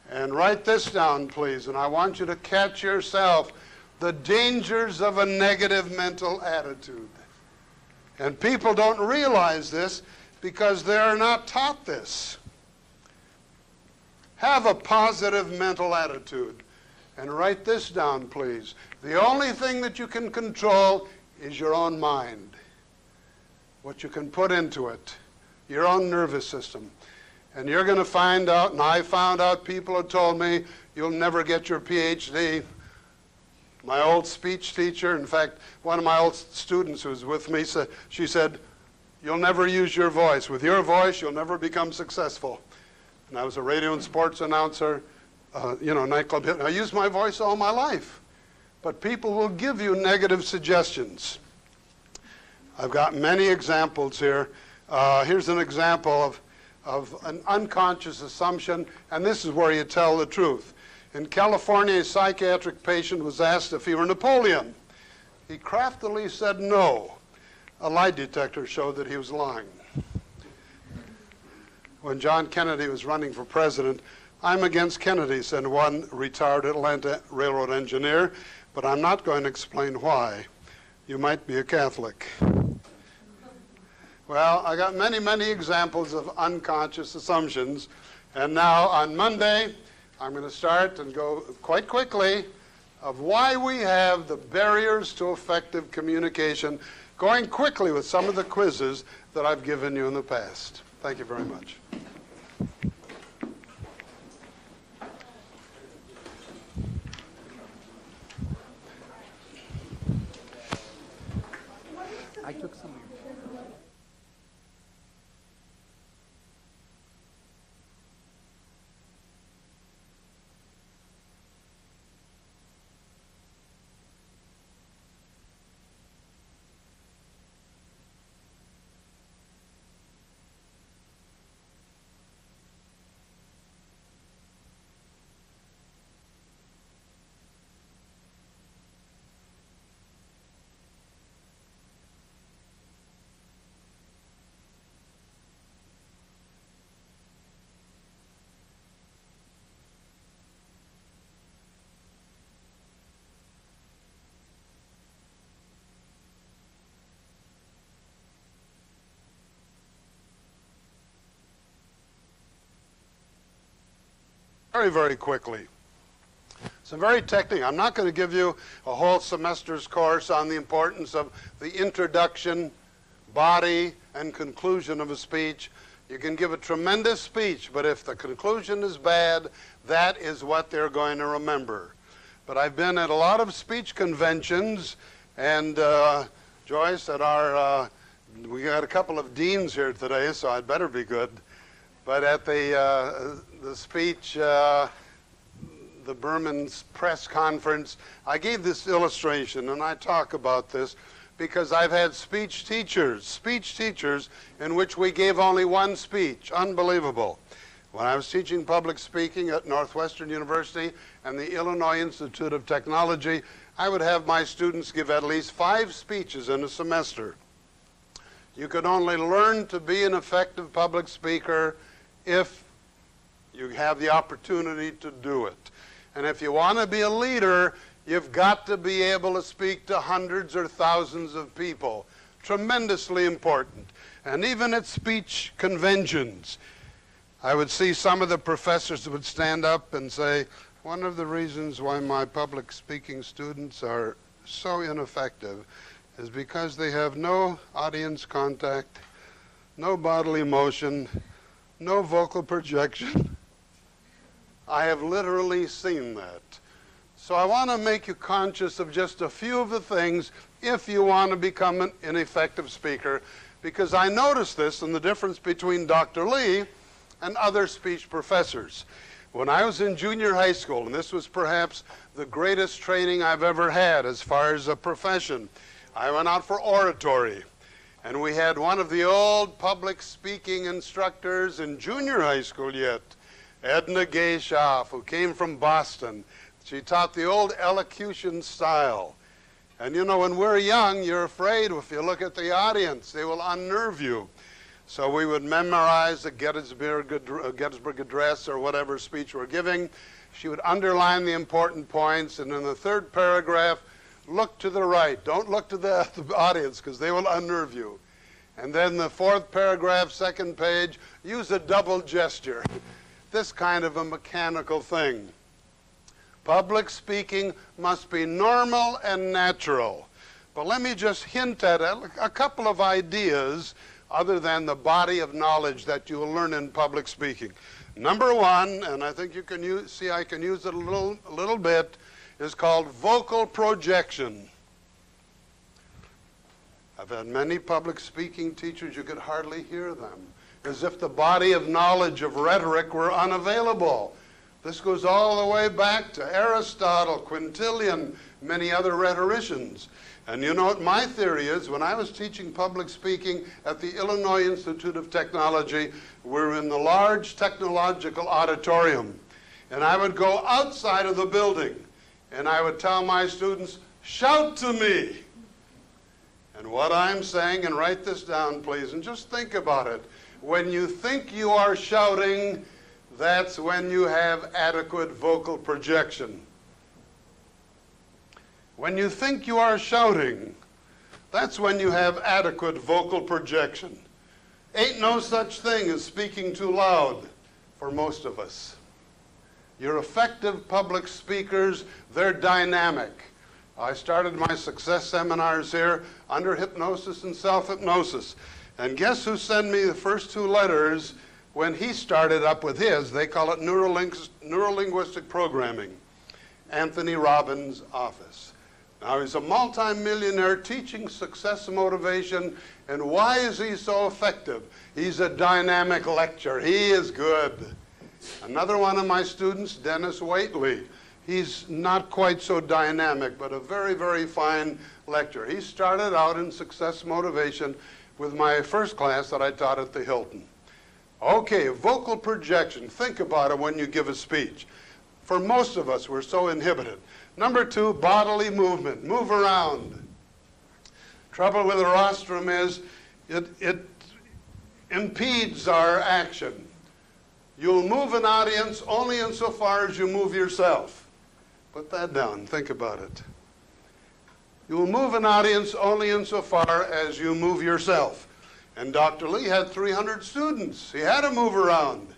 A: And write this down, please, and I want you to catch yourself. The dangers of a negative mental attitude. And people don't realize this because they're not taught this. Have a positive mental attitude. And write this down, please. The only thing that you can control is your own mind. What you can put into it. Your own nervous system. And you're going to find out, and I found out, people have told me, you'll never get your PhD. My old speech teacher, in fact, one of my old students who was with me, she said, you'll never use your voice. With your voice, you'll never become successful. And I was a radio and sports announcer, nightclub hit. I used my voice all my life. But people will give you negative suggestions. I've got many examples here. Here's an example of an unconscious assumption, and this is where you tell the truth. In California, a psychiatric patient was asked if he were Napoleon. He craftily said no. A lie detector showed that he was lying. When John Kennedy was running for president, I'm against Kennedy, said one retired Atlanta railroad engineer, but I'm not going to explain why. You might be a Catholic. Well, I got many, many examples of unconscious assumptions. And now on Monday, I'm going to start and go quite quickly of why we have the barriers to effective communication, going quickly with some of the quizzes that I've given you in the past. Thank you very much.
C: I took some.
A: Very, very quickly. Some very technical. I'm not going to give you a whole semester's course on the importance of the introduction, body, and conclusion of a speech. You can give a tremendous speech, but if the conclusion is bad, that is what they're going to remember. But I've been at a lot of speech conventions, and Joyce, at our, we got a couple of deans here today, so I'd better be good. But at the speech, the Berman's press conference, I gave this illustration, and I talk about this because I've had speech teachers in which we gave only one speech. Unbelievable. When I was teaching public speaking at Northwestern University and the Illinois Institute of Technology, I would have my students give at least 5 speeches in a semester. You could only learn to be an effective public speaker if you have the opportunity to do it. And if you want to be a leader, you've got to be able to speak to hundreds or thousands of people. Tremendously important. And even at speech conventions, I would see some of the professors would stand up and say, one of the reasons why my public speaking students are so ineffective is because they have no audience contact, no bodily motion, no vocal projection. I have literally seen that. So I want to make you conscious of just a few of the things if you want to become an effective speaker, because I noticed this in the difference between Dr. Lee and other speech professors. When I was in junior high school, and this was perhaps the greatest training I've ever had as far as a profession, I went out for oratory. And we had one of the old public speaking instructors in junior high school yet, Edna Gayshoff, who came from Boston. She taught the old elocution style. And you know, when we're young, you're afraid if you look at the audience, they will unnerve you. So we would memorize the Gettysburg Address or whatever speech we're giving. She would underline the important points, and in the third paragraph, look to the right. Don't look to the audience, because they will unnerve you. And then the fourth paragraph, second page, use a double gesture. this kind of a mechanical thing. Public speaking must be normal and natural. But let me just hint at a couple of ideas other than the body of knowledge that you will learn in public speaking. Number one, and I think you can see I can use it a little bit, is called vocal projection. I've had many public speaking teachers, you could hardly hear them, as if the body of knowledge of rhetoric were unavailable. This goes all the way back to Aristotle, Quintilian, many other rhetoricians. And you know what my theory is? When I was teaching public speaking at the Illinois Institute of Technology, we were in the large technological auditorium. And I would go outside of the building, and I would tell my students, shout to me. And what I'm saying, and write this down, please, and just think about it. When you think you are shouting, that's when you have adequate vocal projection. When you think you are shouting, that's when you have adequate vocal projection. Ain't no such thing as speaking too loud for most of us. You're effective public speakers, they're dynamic. I started my success seminars here under hypnosis and self-hypnosis. And guess who sent me the first two letters when he started up with his? They call it neurolinguistic programming. Anthony Robbins' office. Now he's a multimillionaire teaching success motivation, and why is he so effective? He's a dynamic lecturer. He is good. Another one of my students, Dennis Waitley. He's not quite so dynamic, but a very, very fine lecturer. He started out in success motivation with my first class that I taught at the Hilton. Okay, vocal projection. Think about it when you give a speech. For most of us, we're so inhibited. Number two, bodily movement. Move around. Trouble with the rostrum is it impedes our action. You'll move an audience only insofar as you move yourself. Put that down. Think about it. You'll move an audience only insofar as you move yourself. And Dr. Lee had 300 students. He had to move around.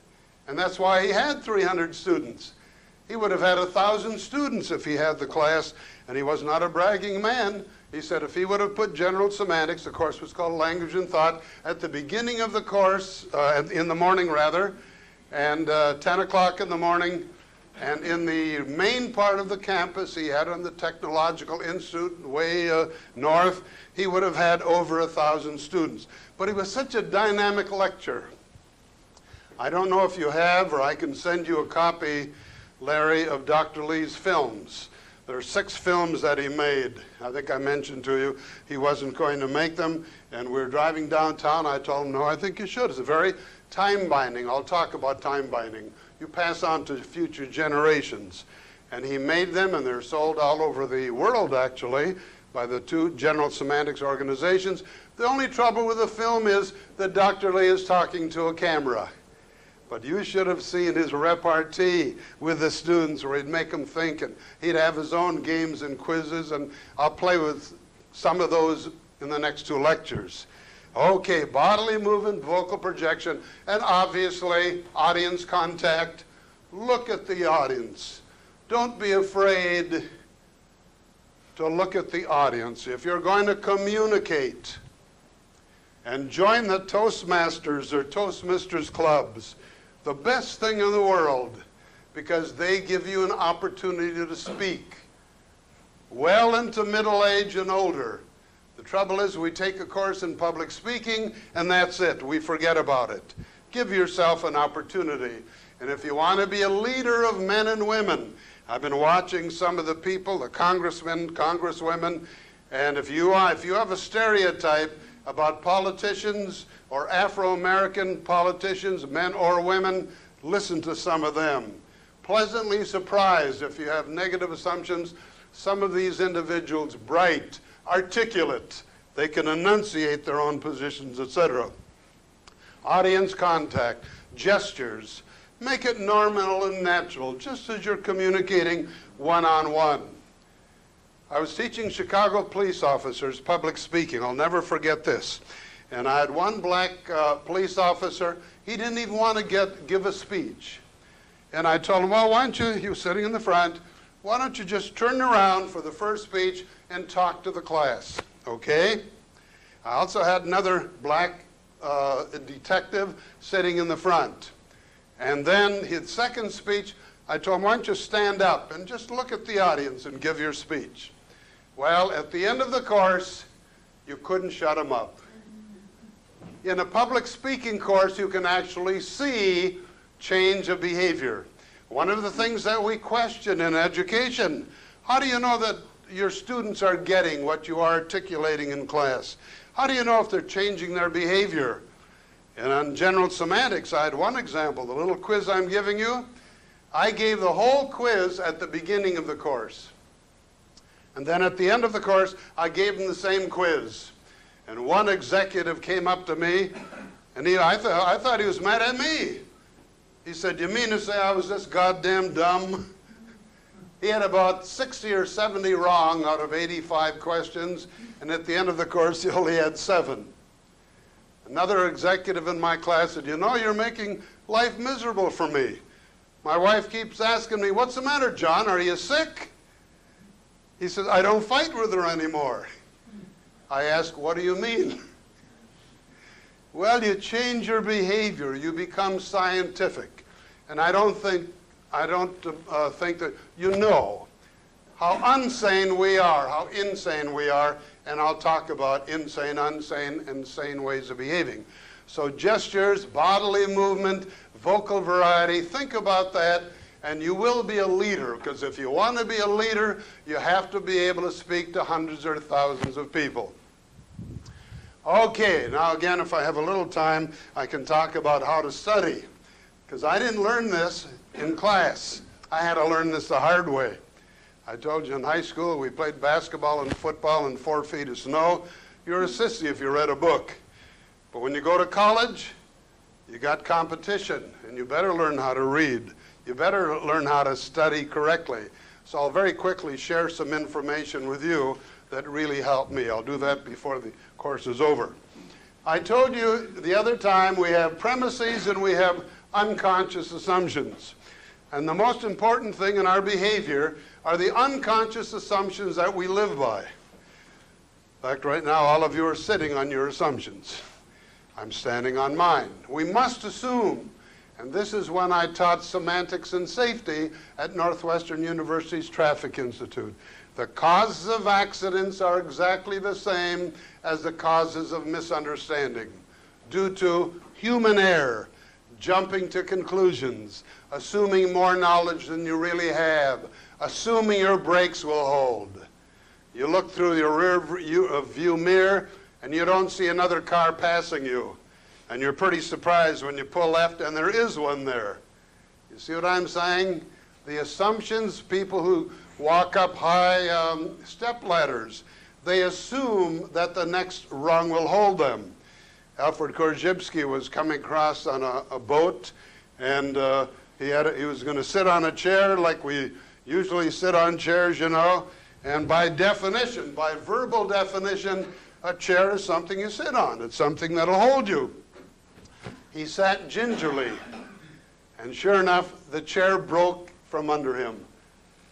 A: And that's why he had 300 students. He would have had 1,000 students if he had the class, and he was not a bragging man. He said if he would have put general semantics, the course was called Language and Thought, at the beginning of the course, in the morning rather, and 10 o'clock in the morning, and in the main part of the campus, he had on the Technological Institute way north, he would have had over 1,000 students. But he was such a dynamic lecturer. I don't know if you have, or I can send you a copy, Larry, of Dr. Lee's films. There are 6 films that he made. I think I mentioned to you he wasn't going to make them, and we were driving downtown. I told him, no, I think you should. It's a very time binding. I'll talk about time binding. You pass on to future generations. And he made them, and they're sold all over the world, actually, by the 2 general semantics organizations. The only trouble with the film is that Dr. Lee is talking to a camera. But you should have seen his repartee with the students where he'd make them think, and he'd have his own games and quizzes, and I'll play with some of those in the next 2 lectures. Okay, bodily movement, vocal projection, and obviously audience contact. Look at the audience. Don't be afraid to look at the audience. If you're going to communicate and join the Toastmasters or Toastmasters clubs, the best thing in the world, because they give you an opportunity to speak well into middle age and older. The trouble is we take a course in public speaking and that's it. We forget about it. Give yourself an opportunity. And if you want to be a leader of men and women, I've been watching some of the people, the congressmen, congresswomen, and if you have a stereotype about politicians or Afro-American politicians, men or women, listen to some of them. Pleasantly surprised if you have negative assumptions. Some of these individuals, bright, articulate, they can enunciate their own positions, etc. Audience contact, gestures, make it normal and natural, just as you're communicating one-on-one. I was teaching Chicago police officers public speaking. I'll never forget this. And I had one black police officer. He didn't even want to give a speech. And I told him, well, why don't you, he was sitting in the front, why don't you just turn around for the first speech and talk to the class, okay? I also had another black detective sitting in the front. And then his second speech, I told him, why don't you stand up and just look at the audience and give your speech. Well, at the end of the course, you couldn't shut him up. In a public speaking course, you can actually see change of behavior. One of the things that we question in education, how do you know that your students are getting what you are articulating in class? How do you know if they're changing their behavior? And on general semantics, I had one example. The little quiz I'm giving you, I gave the whole quiz at the beginning of the course. And then at the end of the course, I gave them the same quiz. And one executive came up to me, and I thought he was mad at me. He said, you mean to say I was this goddamn dumb? He had about 60 or 70 wrong out of 85 questions, and at the end of the course, he only had 7. Another executive in my class said, you know, you're making life miserable for me. My wife keeps asking me, what's the matter, John? Are you sick? He says, I don't fight with her anymore. I ask, what do you mean? Well, you change your behavior. You become scientific. And I don't think that you know how unsane we are, how insane we are, and I'll talk about insane, unsane, and sane ways of behaving. So gestures, bodily movement, vocal variety, think about that, and you will be a leader, because if you want to be a leader, you have to be able to speak to hundreds or thousands of people. Okay, now again, if I have a little time, I can talk about how to study, because I didn't learn this in class. I had to learn this the hard way. I told you in high school we played basketball and football in 4 feet of snow. You're a sissy if you read a book. But when you go to college, you got competition, and you better learn how to read. You better learn how to study correctly. So I'll very quickly share some information with you that really helped me. I'll do that before the course is over. I told you the other time we have premises and we have unconscious assumptions. And the most important thing in our behavior are the unconscious assumptions that we live by. In fact, right now, all of you are sitting on your assumptions. I'm standing on mine. We must assume, and this is when I taught semantics and safety at Northwestern University's Traffic Institute. The causes of accidents are exactly the same as the causes of misunderstanding, due to human error, jumping to conclusions, assuming more knowledge than you really have, assuming your brakes will hold. You look through your rear view mirror and you don't see another car passing you. And you're pretty surprised when you pull left and there is one there. You see what I'm saying? The assumptions, people who walk up high step ladders, they assume that the next rung will hold them. Alfred Korzybski was coming across on a boat, and he was going to sit on a chair like we usually sit on chairs, you know, and by definition, by verbal definition, a chair is something you sit on. It's something that'll hold you. He sat gingerly, and sure enough, the chair broke from under him.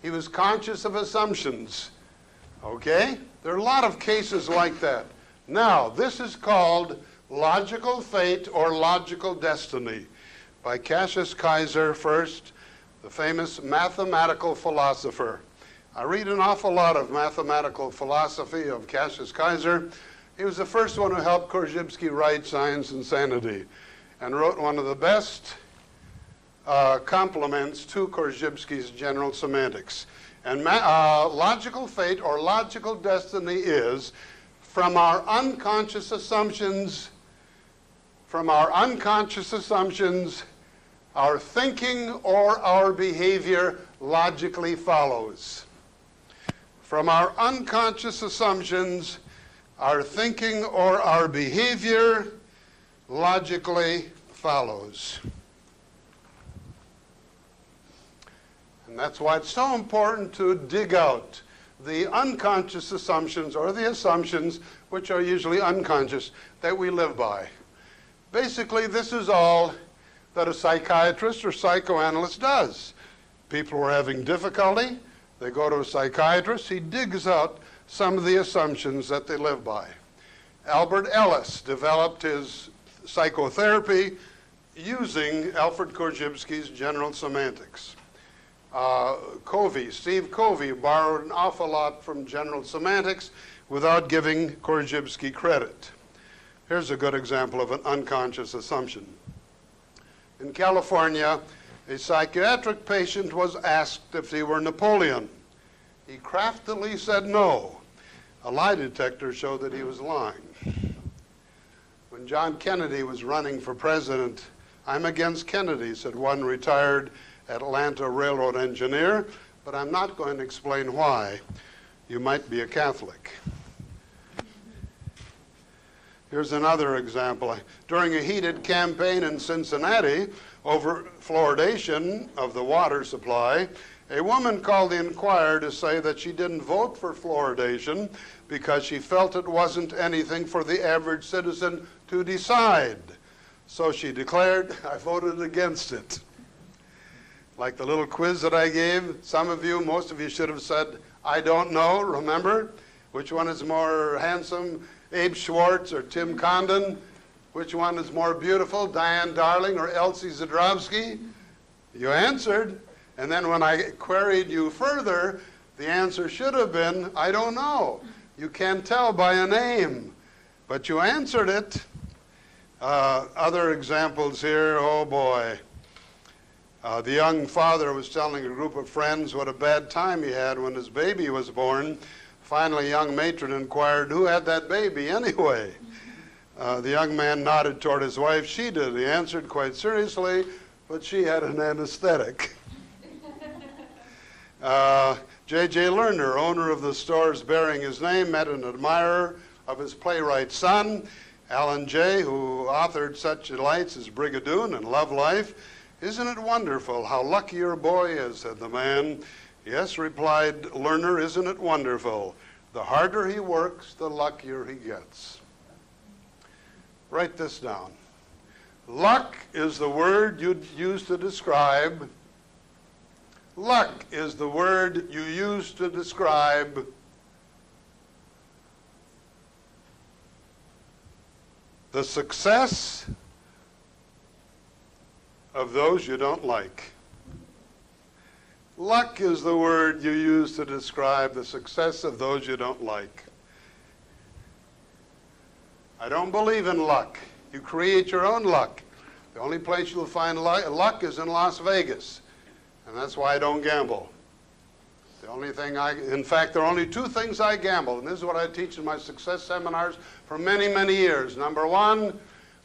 A: He was conscious of assumptions, okay? There are a lot of cases like that. Now, this is called logical fate or logical destiny by Cassius Kaiser first, the famous mathematical philosopher. I read an awful lot of mathematical philosophy of Cassius Kaiser. He was the first one who helped Korzybski write Science and Sanity and wrote one of the best compliments to Korzybski's general semantics. And logical fate or logical destiny is from our unconscious assumptions, our thinking or our behavior logically follows. From our unconscious assumptions, our thinking or our behavior logically follows. And that's why it's so important to dig out the unconscious assumptions or the assumptions, which are usually unconscious, that we live by. Basically, this is all that a psychiatrist or psychoanalyst does. People who are having difficulty, they go to a psychiatrist, he digs out some of the assumptions that they live by. Albert Ellis developed his psychotherapy using Alfred Korzybski's general semantics. Steve Covey borrowed an awful lot from general semantics without giving Korzybski credit. Here's a good example of an unconscious assumption. In California, a psychiatric patient was asked if he were Napoleon. He craftily said no. A lie detector showed that he was lying. When John Kennedy was running for president, "I'm against Kennedy," said one retired Atlanta railroad engineer, "but I'm not going to explain why. You might be a Catholic." Here's another example. During a heated campaign in Cincinnati over fluoridation of the water supply, a woman called the Enquirer to say that she didn't vote for fluoridation because she felt it wasn't anything for the average citizen to decide. So she declared, "I voted against it." Like the little quiz that I gave, some of you, most of you should have said, "I don't know," remember? Which one is more handsome, Abe Schwartz or Tim Condon? Which one is more beautiful, Diane Darling or Elsie Zadrowski? You answered. And then when I queried you further, the answer should have been, "I don't know." You can't tell by a name, but you answered it. Other examples here, oh boy. The young father was telling a group of friends what a bad time he had when his baby was born. Finally, a young matron inquired, "Who had that baby anyway?" The young man nodded toward his wife. "She did." He answered quite seriously, "But she had an anesthetic." J.J. Lerner, owner of the stores bearing his name, met an admirer of his playwright son, Alan Jay, who authored such delights as Brigadoon and Love Life. "Isn't it wonderful how lucky your boy is?" said the man. "Yes," replied Lerner, "isn't it wonderful? The harder he works, the luckier he gets." Write this down. Luck is the word you'd use to describe. Luck is the word you use to describe the success of those you don't like. Luck is the word you use to describe the success of those you don't like. I don't believe in luck. You create your own luck. The only place you'll find luck is in Las Vegas. And that's why I don't gamble. The only thing in fact, there are only two things I gamble, and this is what I teach in my success seminars for many, many years. Number one,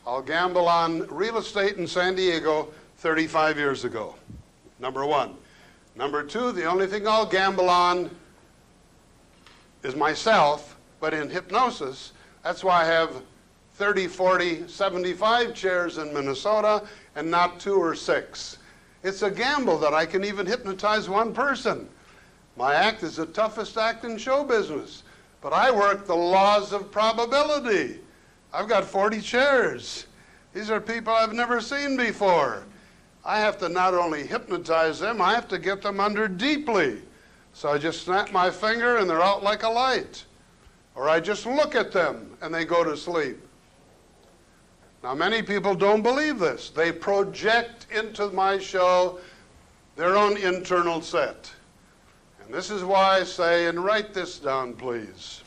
A: I'll gamble on real estate in San Diego 35 years ago. Number one. Number two, the only thing I'll gamble on is myself, but in hypnosis. That's why I have 30, 40, 75 chairs in Minnesota and not 2 or 6. It's a gamble that I can even hypnotize one person. My act is the toughest act in show business, but I work the laws of probability. I've got 40 chairs. These are people I've never seen before. I have to not only hypnotize them, I have to get them under deeply. So I just snap my finger and they're out like a light. Or I just look at them and they go to sleep. Now, many people don't believe this. They project into my show their own internal set. And this is why I say, and write this down, please,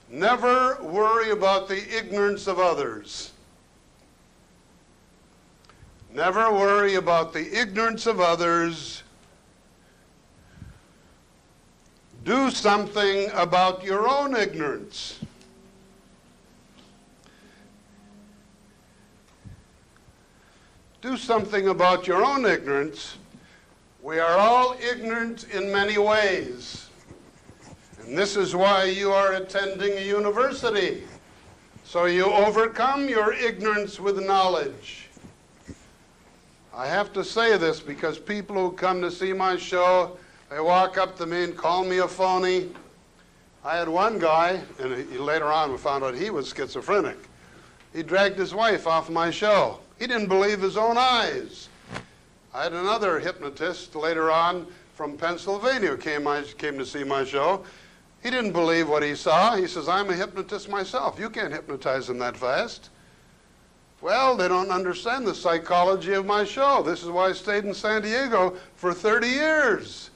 A: never worry about the ignorance of others. Never worry about the ignorance of others. Do something about your own ignorance. Do something about your own ignorance. We are all ignorant in many ways. And this is why you are attending a university. So you overcome your ignorance with knowledge. I have to say this because people who come to see my show, they walk up to me and call me a phony. I had one guy, and later on we found out he was schizophrenic. He dragged his wife off my show. He didn't believe his own eyes. I had another hypnotist later on from Pennsylvania who came to see my show. He didn't believe what he saw. He says, I'm a hypnotist myself. You can't hypnotize him that fast. Well, they don't understand the psychology of my show. This is why I stayed in San Diego for 30 years.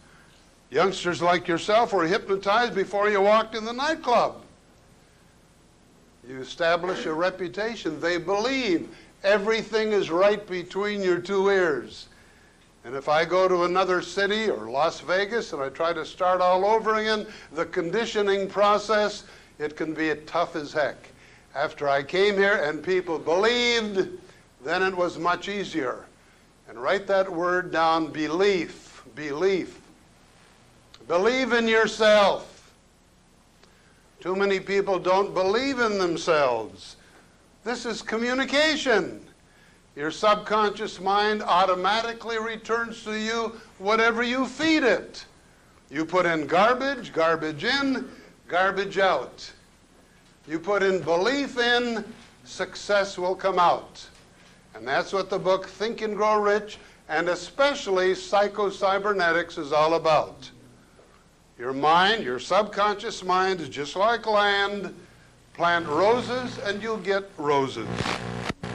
A: Youngsters like yourself were hypnotized before you walked in the nightclub. You establish a reputation. They believe everything is right between your two ears. And if I go to another city or Las Vegas and I try to start all over again, the conditioning process, it can be tough as heck. After I came here and people believed, then it was much easier. And write that word down, belief, belief. Believe in yourself. Too many people don't believe in themselves. This is communication. Your subconscious mind automatically returns to you whatever you feed it. You put in garbage, garbage in, garbage out. You put in belief in, success will come out. And that's what the book Think and Grow Rich, and especially Psycho-Cybernetics, is all about. Your mind, your subconscious mind is just like land. Plant roses and you'll get roses.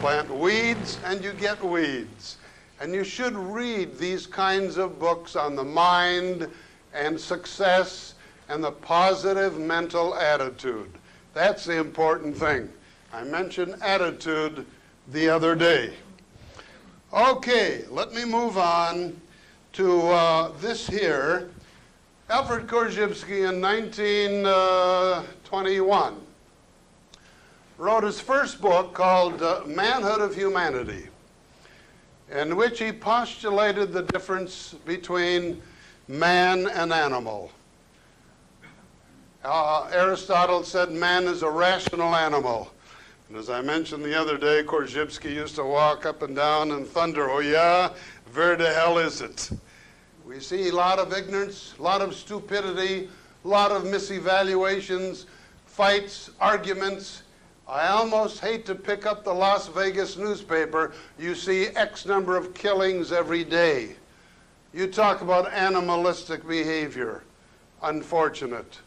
A: Plant weeds and you get weeds. And you should read these kinds of books on the mind and success and the positive mental attitude. That's the important thing. I mentioned attitude the other day. Okay, let me move on to this here. Alfred Korzybski in 1921 wrote his first book called Manhood of Humanity, in which he postulated the difference between man and animal. Aristotle said man is a rational animal. And as I mentioned the other day, Korzybski used to walk up and down and thunder, oh yeah, where the hell is it? We see a lot of ignorance, a lot of stupidity, a lot of misevaluations, fights, arguments. I almost hate to pick up the Las Vegas newspaper. You see X number of killings every day. You talk about animalistic behavior. Unfortunate.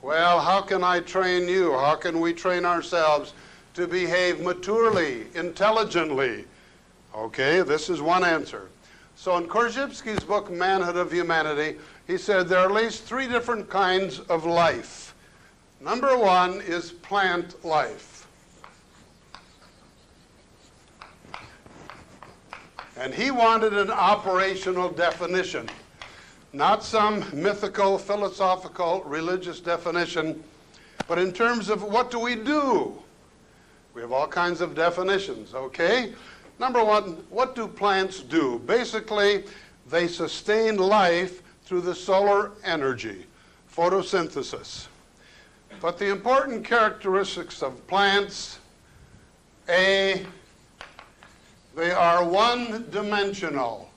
A: Well, how can I train you? How can we train ourselves to behave maturely, intelligently? Okay, this is one answer. So in Korzybski's book, Manhood of Humanity, he said there are at least 3 different kinds of life. Number 1 is plant life. And he wanted an operational definition. Not some mythical, philosophical, religious definition, but in terms of what do we do? We have all kinds of definitions, okay? Number 1, what do plants do? Basically, they sustain life through the solar energy, photosynthesis. But the important characteristics of plants, A, they are one-dimensional.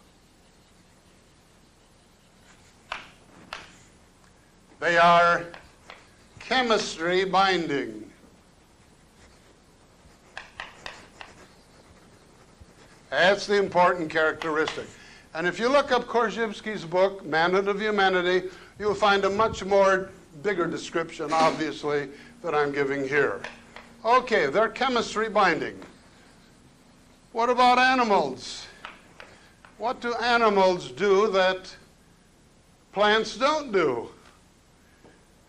A: They are chemistry binding. That's the important characteristic. And if you look up Korzybski's book, Manhood of Humanity, you'll find a much more bigger description, obviously, that I'm giving here. Okay, they're chemistry binding. What about animals? What do animals do that plants don't do?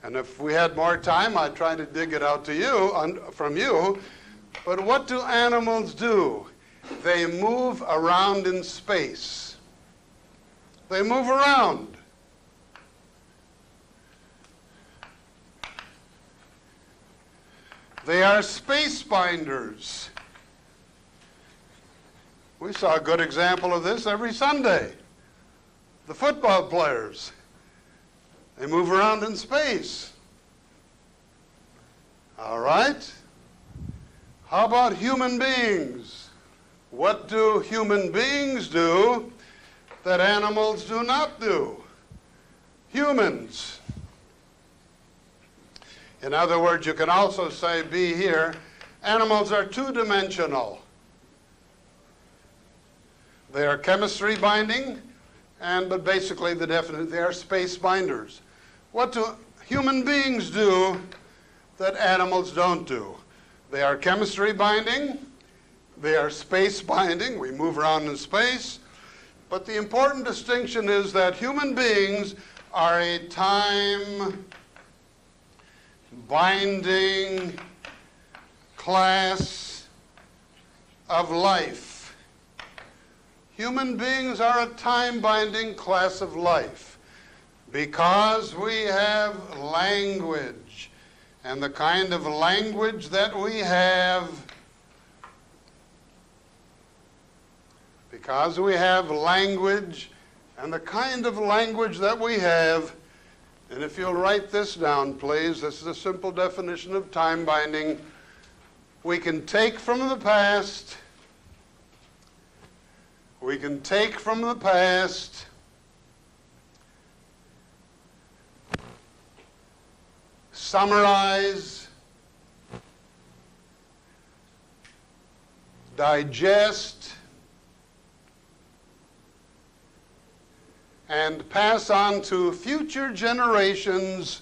A: And if we had more time, I'd try to dig it out to you, from you. But what do animals do? They move around in space. They move around. They are space binders. We saw a good example of this every Sunday. The football players. They move around in space. All right? How about human beings? What do human beings do that animals do not do? Humans. In other words, you can also say, B here, animals are two-dimensional. They are chemistry binding, but basically they are space binders. What do human beings do that animals don't do? They are chemistry binding, they are space binding, we move around in space, but the important distinction is that human beings are a time binding class of life. Human beings are a time-binding class of life because we have language. And the kind of language that we have, because we have language, and the kind of language that we have, and if you'll write this down, please, this is a simple definition of time binding. We can take from the past, summarize, digest, and pass on to future generations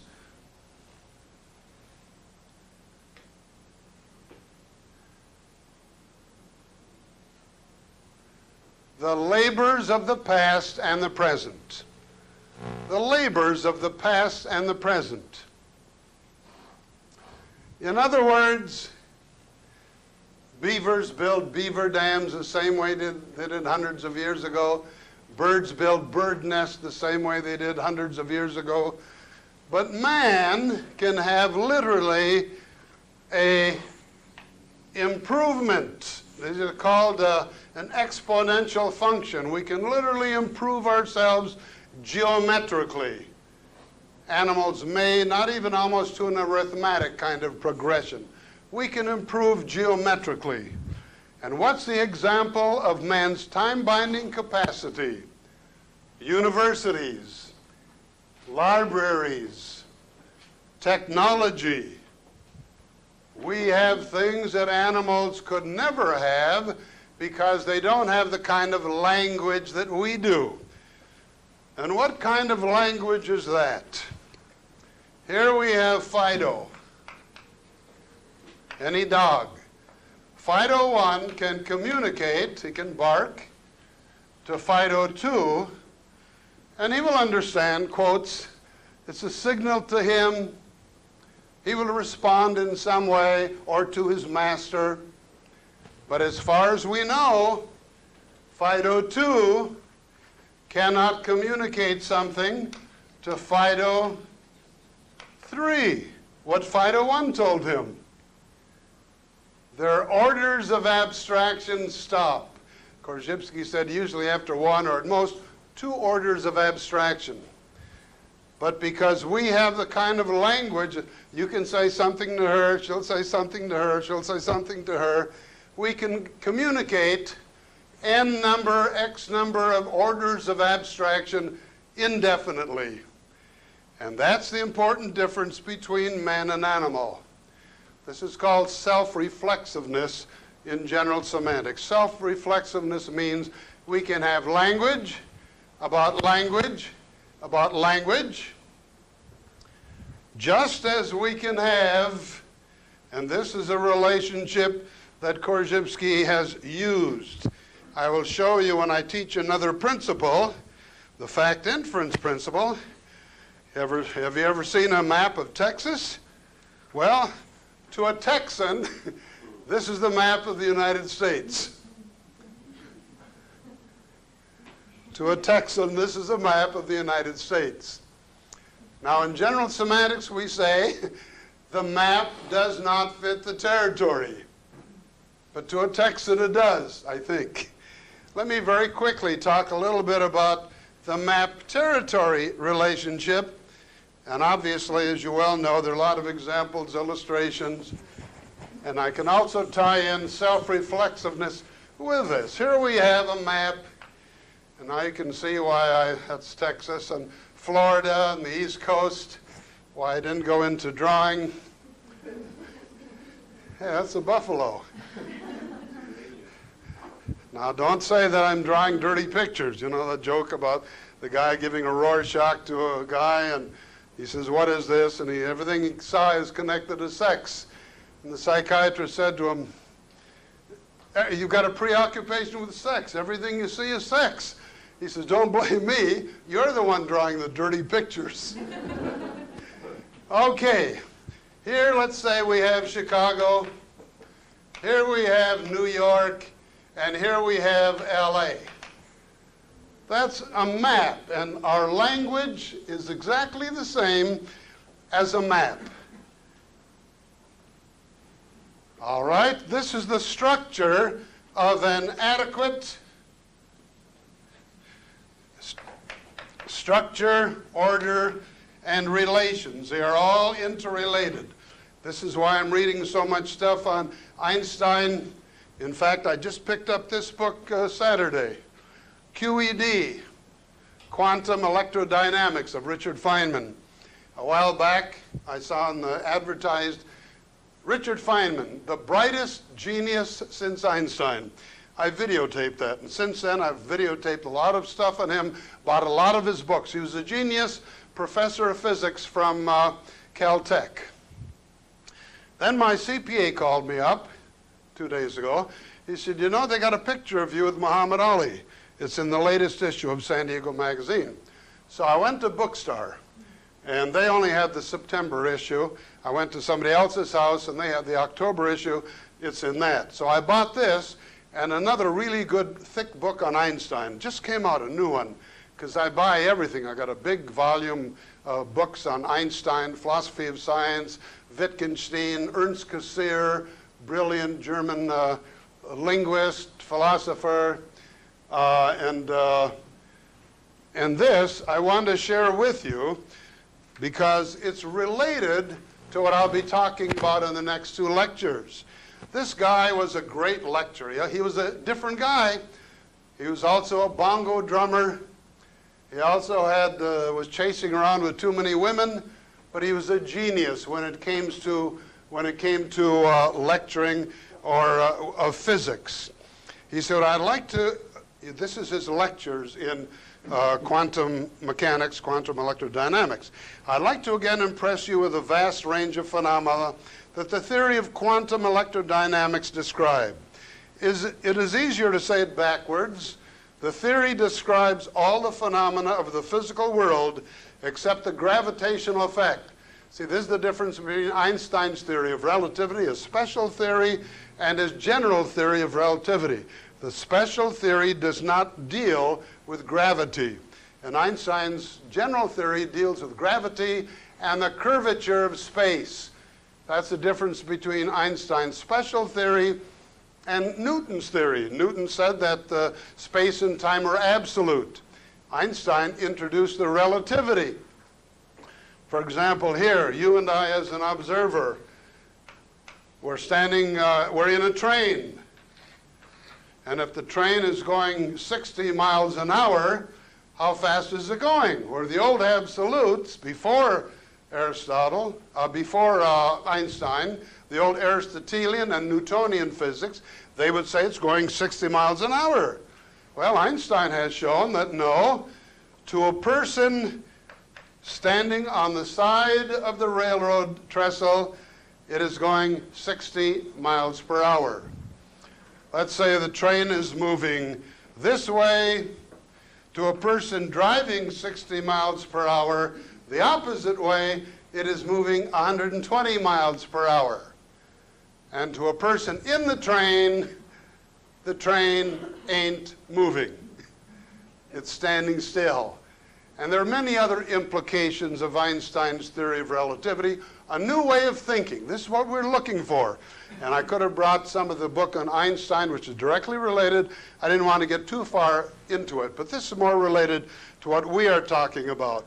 A: the labors of the past and the present. The labors of the past and the present. In other words, beavers build beaver dams the same way they did hundreds of years ago. Birds build bird nests the same way they did hundreds of years ago. But man can have literally a improvement. This is called an exponential function. We can literally improve ourselves geometrically. Animals may, not even almost to an arithmetic kind of progression. We can improve geometrically. And what's the example of man's time-binding capacity? Universities, libraries, technology. We have things that animals could never have because they don't have the kind of language that we do. And what kind of language is that? Here we have Fido, any dog. Fido 1 can communicate, he can bark, to Fido 2, and he will understand, quotes, it's a signal to him, he will respond in some way or to his master. But as far as we know, Fido 2 cannot communicate something to Fido 3, what Fido 1 told him. Their orders of abstraction stop. Korzybski said usually after one or at most 2 orders of abstraction. But because we have the kind of language, you can say something to her, she'll say something to her, she'll say something to her. We can communicate n number, x number of orders of abstraction indefinitely. And that's the important difference between man and animal. This is called self-reflexiveness in general semantics. Self-reflexiveness means we can have language about language about language, just as we can have, and this is a relationship that Korzybski has used. I will show you when I teach another principle, the fact-inference principle. Have you ever seen a map of Texas? Well, to a Texan, this is the map of the United States. To a Texan, this is a map of the United States. Now, in general semantics, we say the map does not fit the territory. But to a Texan, it does, I think. Let me very quickly talk a little bit about the map-territory relationship. And obviously, as you well know, there are a lot of examples, illustrations. And I can also tie in self-reflexiveness with this. Here we have a map. And now you can see why that's Texas and Florida and the East Coast, why I didn't go into drawing. Yeah, that's a buffalo. Now, don't say that I'm drawing dirty pictures. You know the joke about the guy giving a Rorschach to a guy, and he says, "What is this?" And everything he saw is connected to sex. And the psychiatrist said to him, "You've got a preoccupation with sex. Everything you see is sex." He says, "Don't blame me. You're the one drawing the dirty pictures." Okay, here let's say we have Chicago, here we have New York, and here we have LA. That's a map, and our language is exactly the same as a map. All right, this is the structure of an adequate structure, order, and relations. They are all interrelated. This is why I'm reading so much stuff on Einstein. In fact, I just picked up this book Saturday, QED, Quantum Electrodynamics of Richard Feynman. A while back, I saw in the advertised, Richard Feynman, the brightest genius since Einstein. I videotaped that, and since then I've videotaped a lot of stuff on him, bought a lot of his books. He was a genius professor of physics from Caltech. Then my CPA called me up 2 days ago. He said, "You know, they got a picture of you with Muhammad Ali. It's in the latest issue of San Diego Magazine." So I went to Bookstore, and they only had the September issue. I went to somebody else's house, and they had the October issue. It's in that. So I bought this and another really good thick book on Einstein. Just came out, a new one, because I buy everything. I got a big volume of books on Einstein, philosophy of science, Wittgenstein, Ernst Cassirer, brilliant German linguist, philosopher, and this I wanted to share with you because it's related to what I'll be talking about in the next 2 lectures. This guy was a great lecturer. He was a different guy. He was also a bongo drummer. He also was chasing around with too many women, but he was a genius when it came to lecturing or of physics. He said, "I'd like to," this is his lectures in quantum mechanics, quantum electrodynamics. "I'd like to again impress you with a vast range of phenomena that the theory of quantum electrodynamics describe. It is easier to say it backwards. The theory describes all the phenomena of the physical world except the gravitational effect." See, this is the difference between Einstein's theory of relativity, his special theory, and his general theory of relativity. The special theory does not deal with gravity. And Einstein's general theory deals with gravity and the curvature of space. That's the difference between Einstein's special theory and Newton's theory. Newton said that space and time are absolute. Einstein introduced the relativity. For example, here, you and I as an observer, we're in a train. And if the train is going 60 miles an hour, how fast is it going? Where the old absolutes, before Aristotle, before Einstein, the old Aristotelian and Newtonian physics, they would say it's going 60 miles an hour. Well, Einstein has shown that no, to a person standing on the side of the railroad trestle, it is going 60 miles per hour. Let's say the train is moving this way. To a person driving 60 miles per hour, the opposite way, it is moving 120 miles per hour. And to a person in the train ain't moving. It's standing still. And there are many other implications of Einstein's theory of relativity. A new way of thinking. This is what we're looking for. And I could have brought some of the book on Einstein, which is directly related. I didn't want to get too far into it, but this is more related to what we are talking about.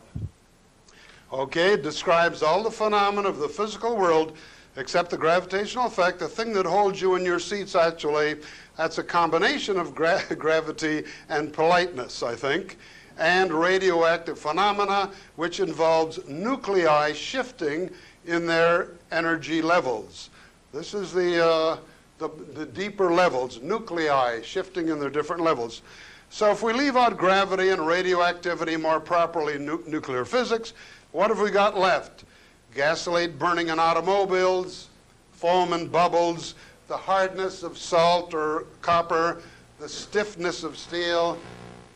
A: Okay, it describes all the phenomena of the physical world except the gravitational effect. The thing that holds you in your seats, actually, that's a combination of gravity and politeness, I think, and radioactive phenomena, which involves nuclei shifting in their energy levels. This is the the deeper levels, nuclei shifting in their different levels. So if we leave out gravity and radioactivity, more properly nuclear physics, what have we got left? Gasolate burning in automobiles, foam and bubbles, the hardness of salt or copper, the stiffness of steel.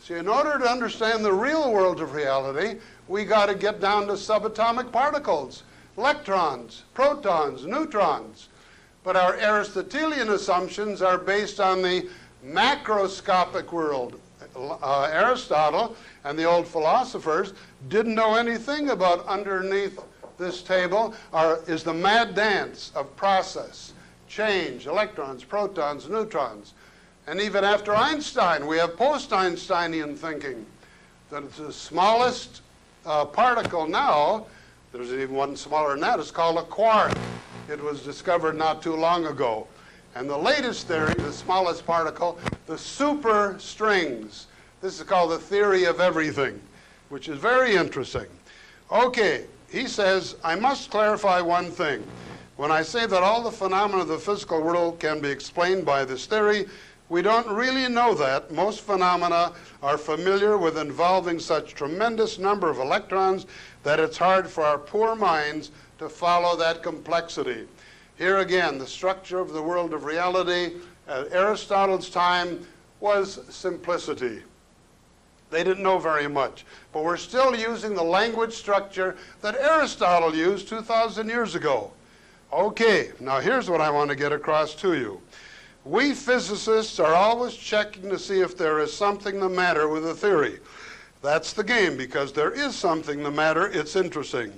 A: So in order to understand the real world of reality, we got to get down to subatomic particles, electrons, protons, neutrons. But our Aristotelian assumptions are based on the macroscopic world. Aristotle and the old philosophers didn't know anything about underneath this table is the mad dance of process, change, electrons, protons, neutrons. And even after Einstein, we have post-Einsteinian thinking that the smallest particle now, there's even one smaller than that, it's called a quark. It was discovered not too long ago. And the latest theory, the smallest particle, the superstrings. This is called the theory of everything, which is very interesting. Okay, he says, I must clarify one thing. When I say that all the phenomena of the physical world can be explained by this theory, we don't really know that. Most phenomena are familiar with involving such tremendous number of electrons that it's hard for our poor minds to follow that complexity. Here again, the structure of the world of reality at Aristotle's time was simplicity. They didn't know very much, but we're still using the language structure that Aristotle used 2,000 years ago. Okay, now here's what I want to get across to you. We physicists are always checking to see if there is something the matter with a theory. That's the game, because there is something the matter. It's interesting.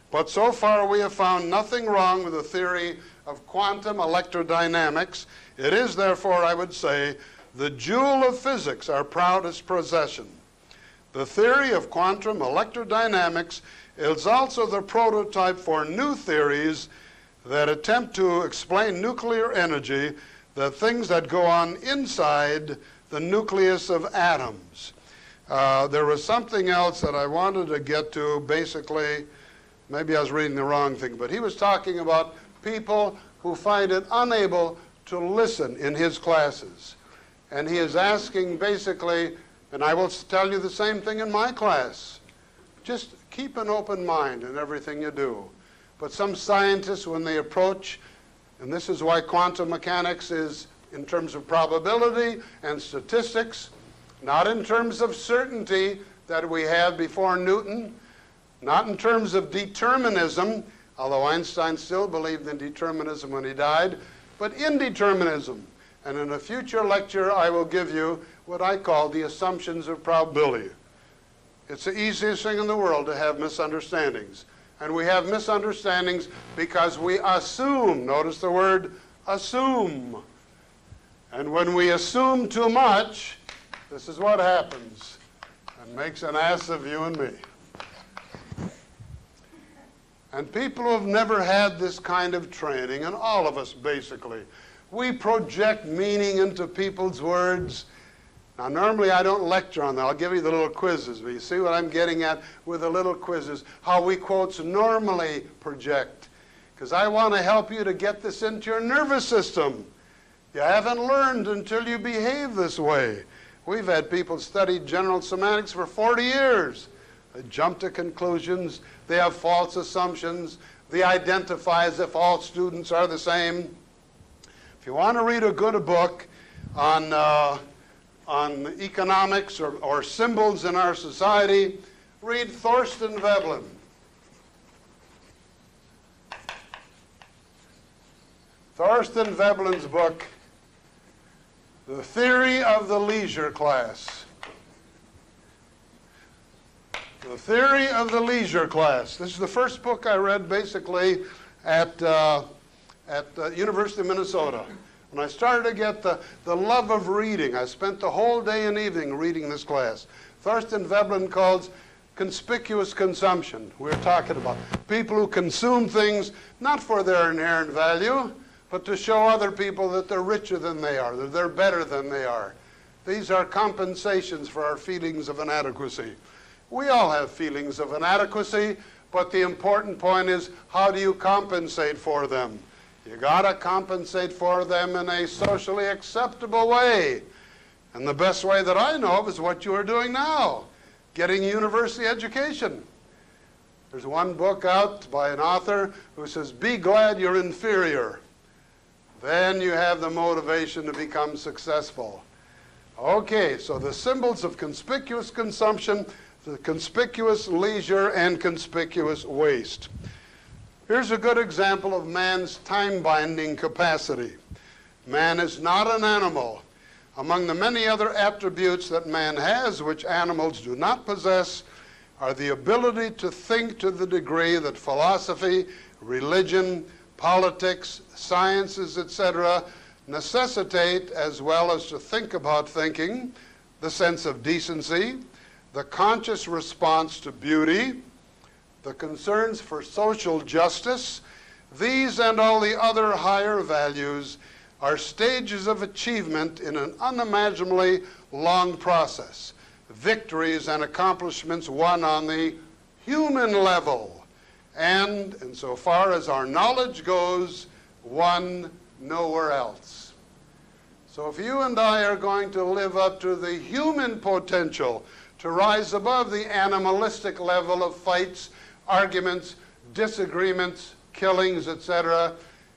A: But so far we have found nothing wrong with the theory of quantum electrodynamics. It is, therefore, I would say, the jewel of physics, our proudest possession. The theory of quantum electrodynamics is also the prototype for new theories that attempt to explain nuclear energy, the things that go on inside the nucleus of atoms. There was something else that I wanted to get to, basically. Maybe I was reading the wrong thing, but he was talking about people who find it unable to listen in his classes. And he is asking basically, and I will tell you the same thing in my class, just keep an open mind in everything you do. But some scientists, when they approach, and this is why quantum mechanics is in terms of probability and statistics, not in terms of certainty that we had before Newton, not in terms of determinism, although Einstein still believed in determinism when he died, but indeterminism. And in a future lecture, I will give you what I call the assumptions of probability. It's the easiest thing in the world to have misunderstandings. And we have misunderstandings because we assume. Notice the word assume. And when we assume too much, this is what happens. It makes an ass of you and me. And people who have never had this kind of training, and all of us basically, we project meaning into people's words. Now, normally I don't lecture on that. I'll give you the little quizzes, but you see what I'm getting at with the little quizzes, how we quotes normally project. Because I want to help you to get this into your nervous system. You haven't learned until you behave this way. We've had people study general semantics for 40 years. They jump to conclusions. They have false assumptions. They identify as if all students are the same. If you want to read a good book on economics or symbols in our society, read Thorstein Veblen. Thorstein Veblen's book, The Theory of the Leisure Class. The Theory of the Leisure Class. This is the first book I read basically at University of Minnesota. When I started to get the love of reading, I spent the whole day and evening reading this class. Thorstein Veblen calls conspicuous consumption. We're talking about people who consume things not for their inherent value, but to show other people that they're richer than they are, that they're better than they are. These are compensations for our feelings of inadequacy. We all have feelings of inadequacy, but the important point is, how do you compensate for them? You got to compensate for them in a socially acceptable way. And the best way that I know of is what you are doing now, getting university education. There's one book out by an author who says, be glad you're inferior. Then you have the motivation to become successful. Okay, so the symbols of conspicuous consumption, the conspicuous leisure, and conspicuous waste. Here's a good example of man's time-binding capacity. Man is not an animal. Among the many other attributes that man has, which animals do not possess, are the ability to think to the degree that philosophy, religion, politics, sciences, etc., necessitate, as well as to think about thinking, the sense of decency, the conscious response to beauty, the concerns for social justice. These and all the other higher values are stages of achievement in an unimaginably long process, victories and accomplishments won on the human level, and insofar as our knowledge goes, won nowhere else. So if you and I are going to live up to the human potential, to rise above the animalistic level of fights, arguments, disagreements, killings, etc.,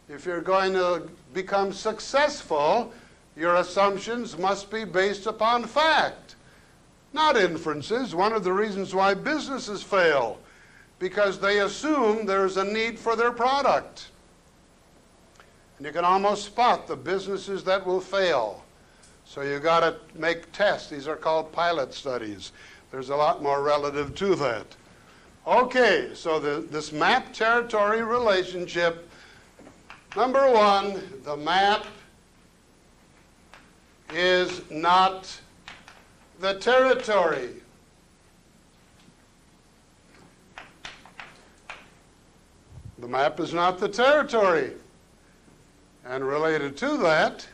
A: if you're going to become successful, your assumptions must be based upon fact, not inferences. One of the reasons why businesses fail, because they assume there's a need for their product. And you can almost spot the businesses that will fail. So you've got to make tests. These are called pilot studies. There's a lot more relative to that. Okay, so this map-territory relationship. Number one, the map is not the territory. The map is not the territory. And related to that,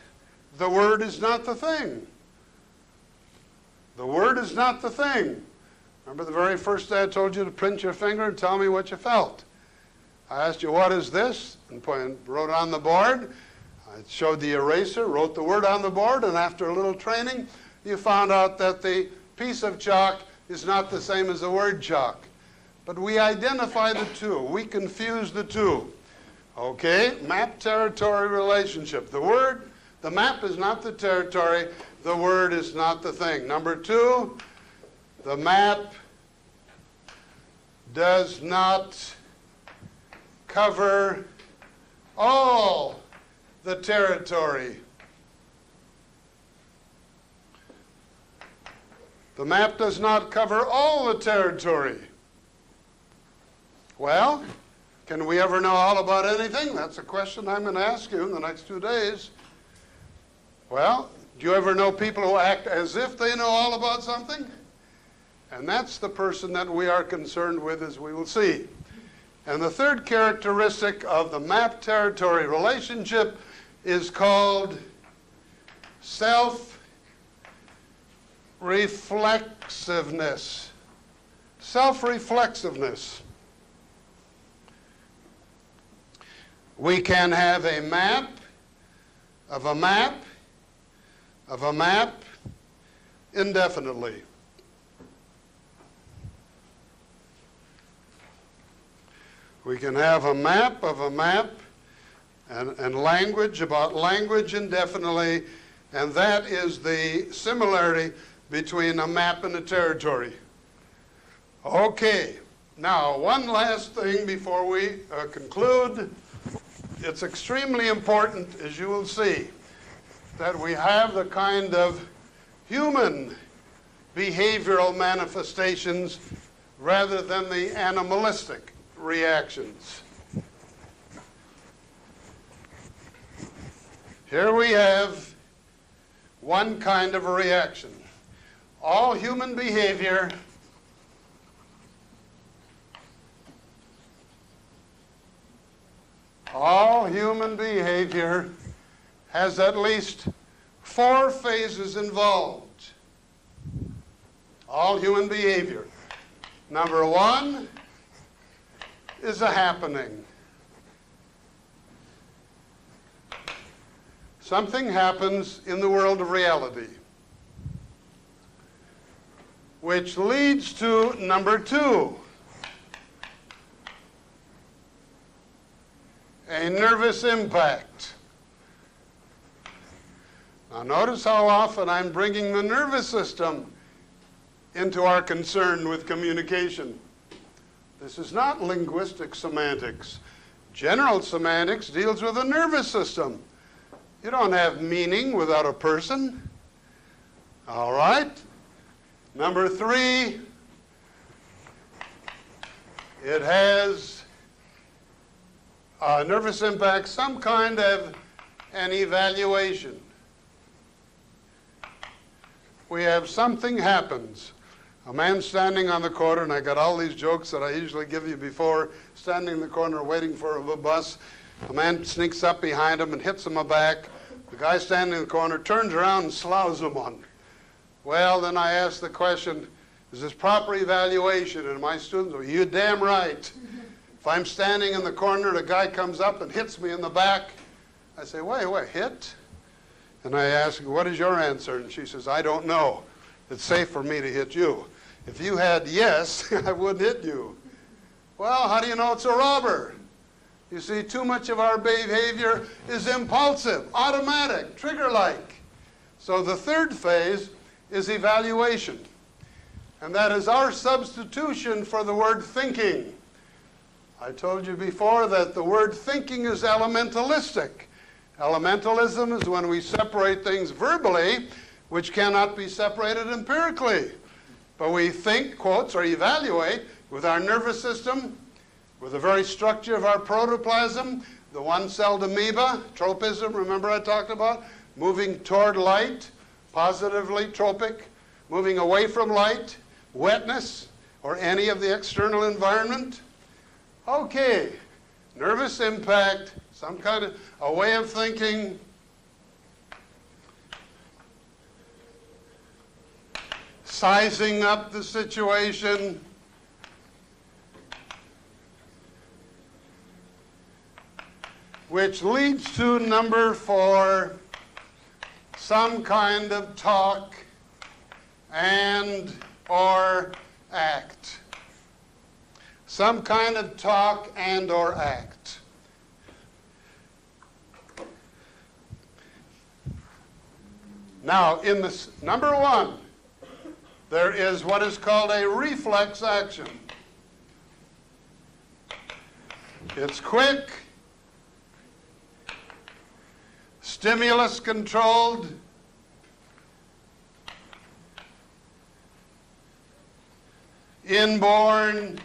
A: the word is not the thing. The word is not the thing. Remember the very first day I told you to print your finger and tell me what you felt. I asked you, what is this? And wrote on the board. I showed the eraser, wrote the word on the board, and after a little training, you found out that the piece of chalk is not the same as the word chalk. But we identify the two. We confuse the two. Okay, map-territory relationship. The map is not the territory. The word is not the thing. Number two, the map does not cover all the territory. The map does not cover all the territory. Well, can we ever know all about anything? That's a question I'm going to ask you in the next 2 days. Well, do you ever know people who act as if they know all about something? And that's the person that we are concerned with, as we will see. And the third characteristic of the map-territory relationship is called self-reflexiveness. Self-reflexiveness. We can have a map of a map of a map indefinitely. We can have a map of a map and language about language indefinitely, and that is the similarity between a map and a territory. Okay, now one last thing before we conclude. It's extremely important, as you will see, that we have the kind of human behavioral manifestations rather than the animalistic reactions. Here we have one kind of a reaction. All human behavior has at least 4 phases involved. All human behavior. Number 1 is a happening. something happens in the world of reality, which leads to number 2, a nervous impact. Now notice how often I'm bringing the nervous system into our concern with communication. This is not linguistic semantics. General semantics deals with the nervous system. You don't have meaning without a person. All right. Number 3, it has a nervous impact, some kind of an evaluation. We have something happens. A man standing on the corner, and I got all these jokes that I usually give you before, standing in the corner waiting for a bus. A man sneaks up behind him and hits him in the back. The guy standing in the corner turns around and sloughs him one. Well, then I ask the question, is this proper evaluation? And my students, well, you're damn right. If I'm standing in the corner, the guy comes up and hits me in the back, I say, wait, hit? And I ask, what is your answer? And she says, I don't know. It's safe for me to hit you. If you had yes, I wouldn't hit you. Well, how do you know it's a robber? You see, too much of our behavior is impulsive, automatic, trigger-like. So the third phase is evaluation. And that is our substitution for the word thinking. I told you before that the word thinking is elementalistic. Elementalism is when we separate things verbally, which cannot be separated empirically. But we think, quotes, or evaluate with our nervous system, with the very structure of our protoplasm, the one-celled amoeba, tropism, remember I talked about, moving toward light, positively tropic, moving away from light, wetness, or any of the external environment. Okay, nervous impact, some kind of a way of thinking. Sizing up the situation. Which leads to number 4, some kind of talk and or act. Some kind of talk and or act. Now, in this number 1, there is what is called a reflex action. It's quick, stimulus controlled, inborn.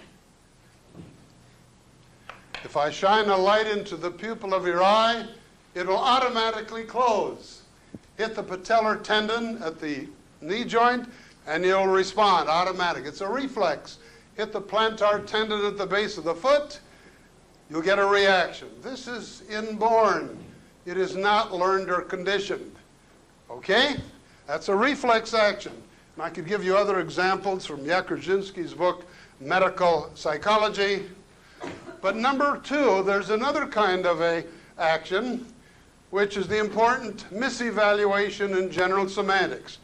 A: If I shine a light into the pupil of your eye, it will automatically close. Hit the patellar tendon at the knee joint, and you'll respond, automatic. It's a reflex. Hit the plantar tendon at the base of the foot, you'll get a reaction. This is inborn. It is not learned or conditioned. Okay? That's a reflex action. And I could give you other examples from Jakrzyński's book, Medical Psychology. But number 2, there's another kind of a action, which is the important misevaluation in general semantics.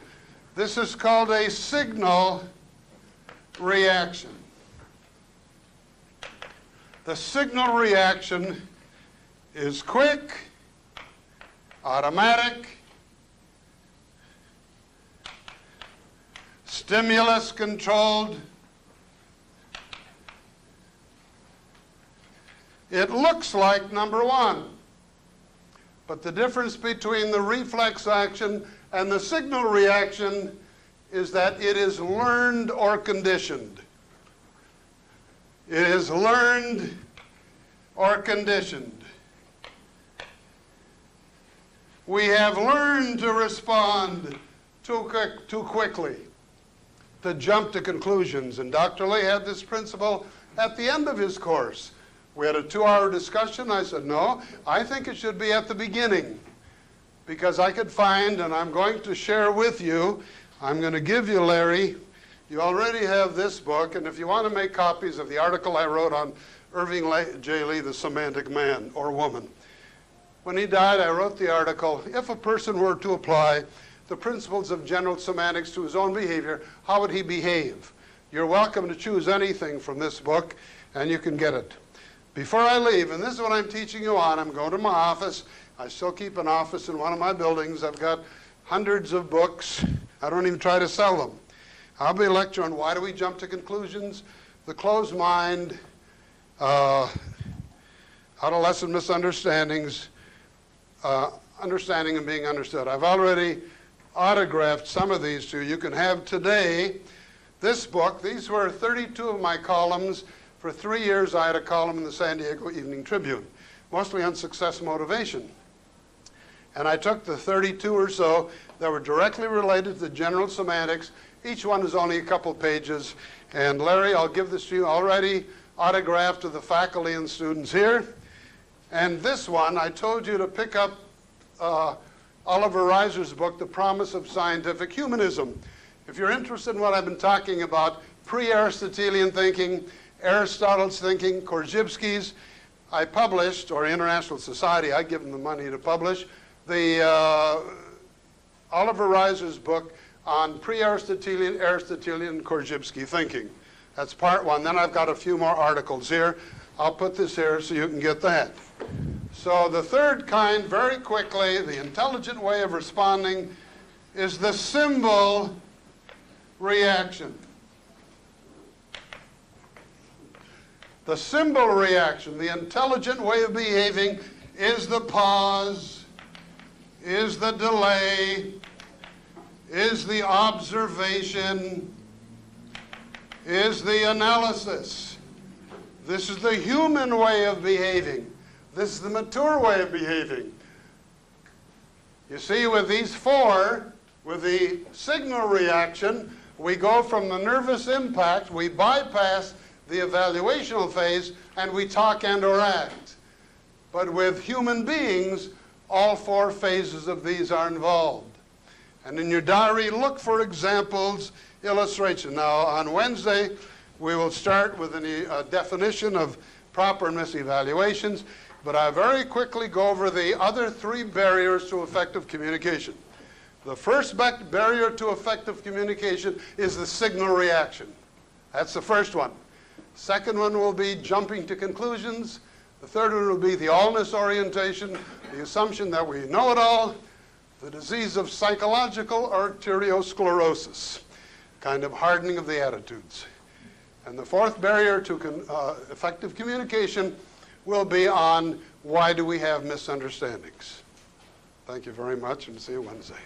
A: This is called a signal reaction. The signal reaction is quick, automatic, stimulus controlled. It looks like number 1. But the difference between the reflex action and the signal reaction is that it is learned or conditioned. It is learned or conditioned. We have learned to respond too quickly, to jump to conclusions. And Dr. Lay had this principle at the end of his course. We had a 2-hour discussion. I said, no, I think it should be at the beginning. Because I could find, and I'm going to share with you, I'm going to give you, Larry, you already have this book, and if you want to make copies of the article I wrote on Irving J. Lee, the Semantic Man or Woman. When he died, I wrote the article, if a person were to apply the principles of general semantics to his own behavior, how would he behave? You're welcome to choose anything from this book, and you can get it. Before I leave, and this is what I'm teaching you on, I'm going to my office. I still keep an office in one of my buildings. I've got hundreds of books. I don't even try to sell them. I'll be lecturing why do we jump to conclusions, the closed mind, adolescent misunderstandings, understanding and being understood. I've already autographed some of these to you. You can have today this book. These were 32 of my columns. For 3 years, I had a column in the San Diego Evening Tribune, mostly on success motivation. And I took the 32 or so that were directly related to general semantics. Each one is only a couple pages. And Larry, I'll give this to you already autographed to the faculty and students here. And this one, I told you to pick up Oliver Reiser's book, The Promise of Scientific Humanism. If you're interested in what I've been talking about, pre-Aristotelian thinking, Aristotle's thinking, Korzybski's, I published, or International Society, I give them the money to publish, the Oliver Reiser's book on pre-Aristotelian, Aristotelian, Korzybski thinking. That's part one. Then I've got a few more articles here. I'll put this here so you can get that. So the third kind, very quickly, the intelligent way of responding is the symbol reaction. The symbol reaction, the intelligent way of behaving, is the pause, is the delay, is the observation, is the analysis. This is the human way of behaving. This is the mature way of behaving. You see, with these four, with the signal reaction, we go from the nervous impact, we bypass the evaluational phase, and we talk and or act. But with human beings, all four phases of these are involved. And in your diary, look for examples, illustration. Now, on Wednesday, we will start with a definition of proper and misevaluations, but I very quickly go over the other three barriers to effective communication. The first barrier to effective communication is the signal reaction. That's the first one. Second one will be jumping to conclusions. The third one will be the allness orientation, the assumption that we know it all, the disease of psychological arteriosclerosis, kind of hardening of the attitudes. And the fourth barrier to effective communication will be on why do we have misunderstandings. Thank you very much, and see you Wednesday.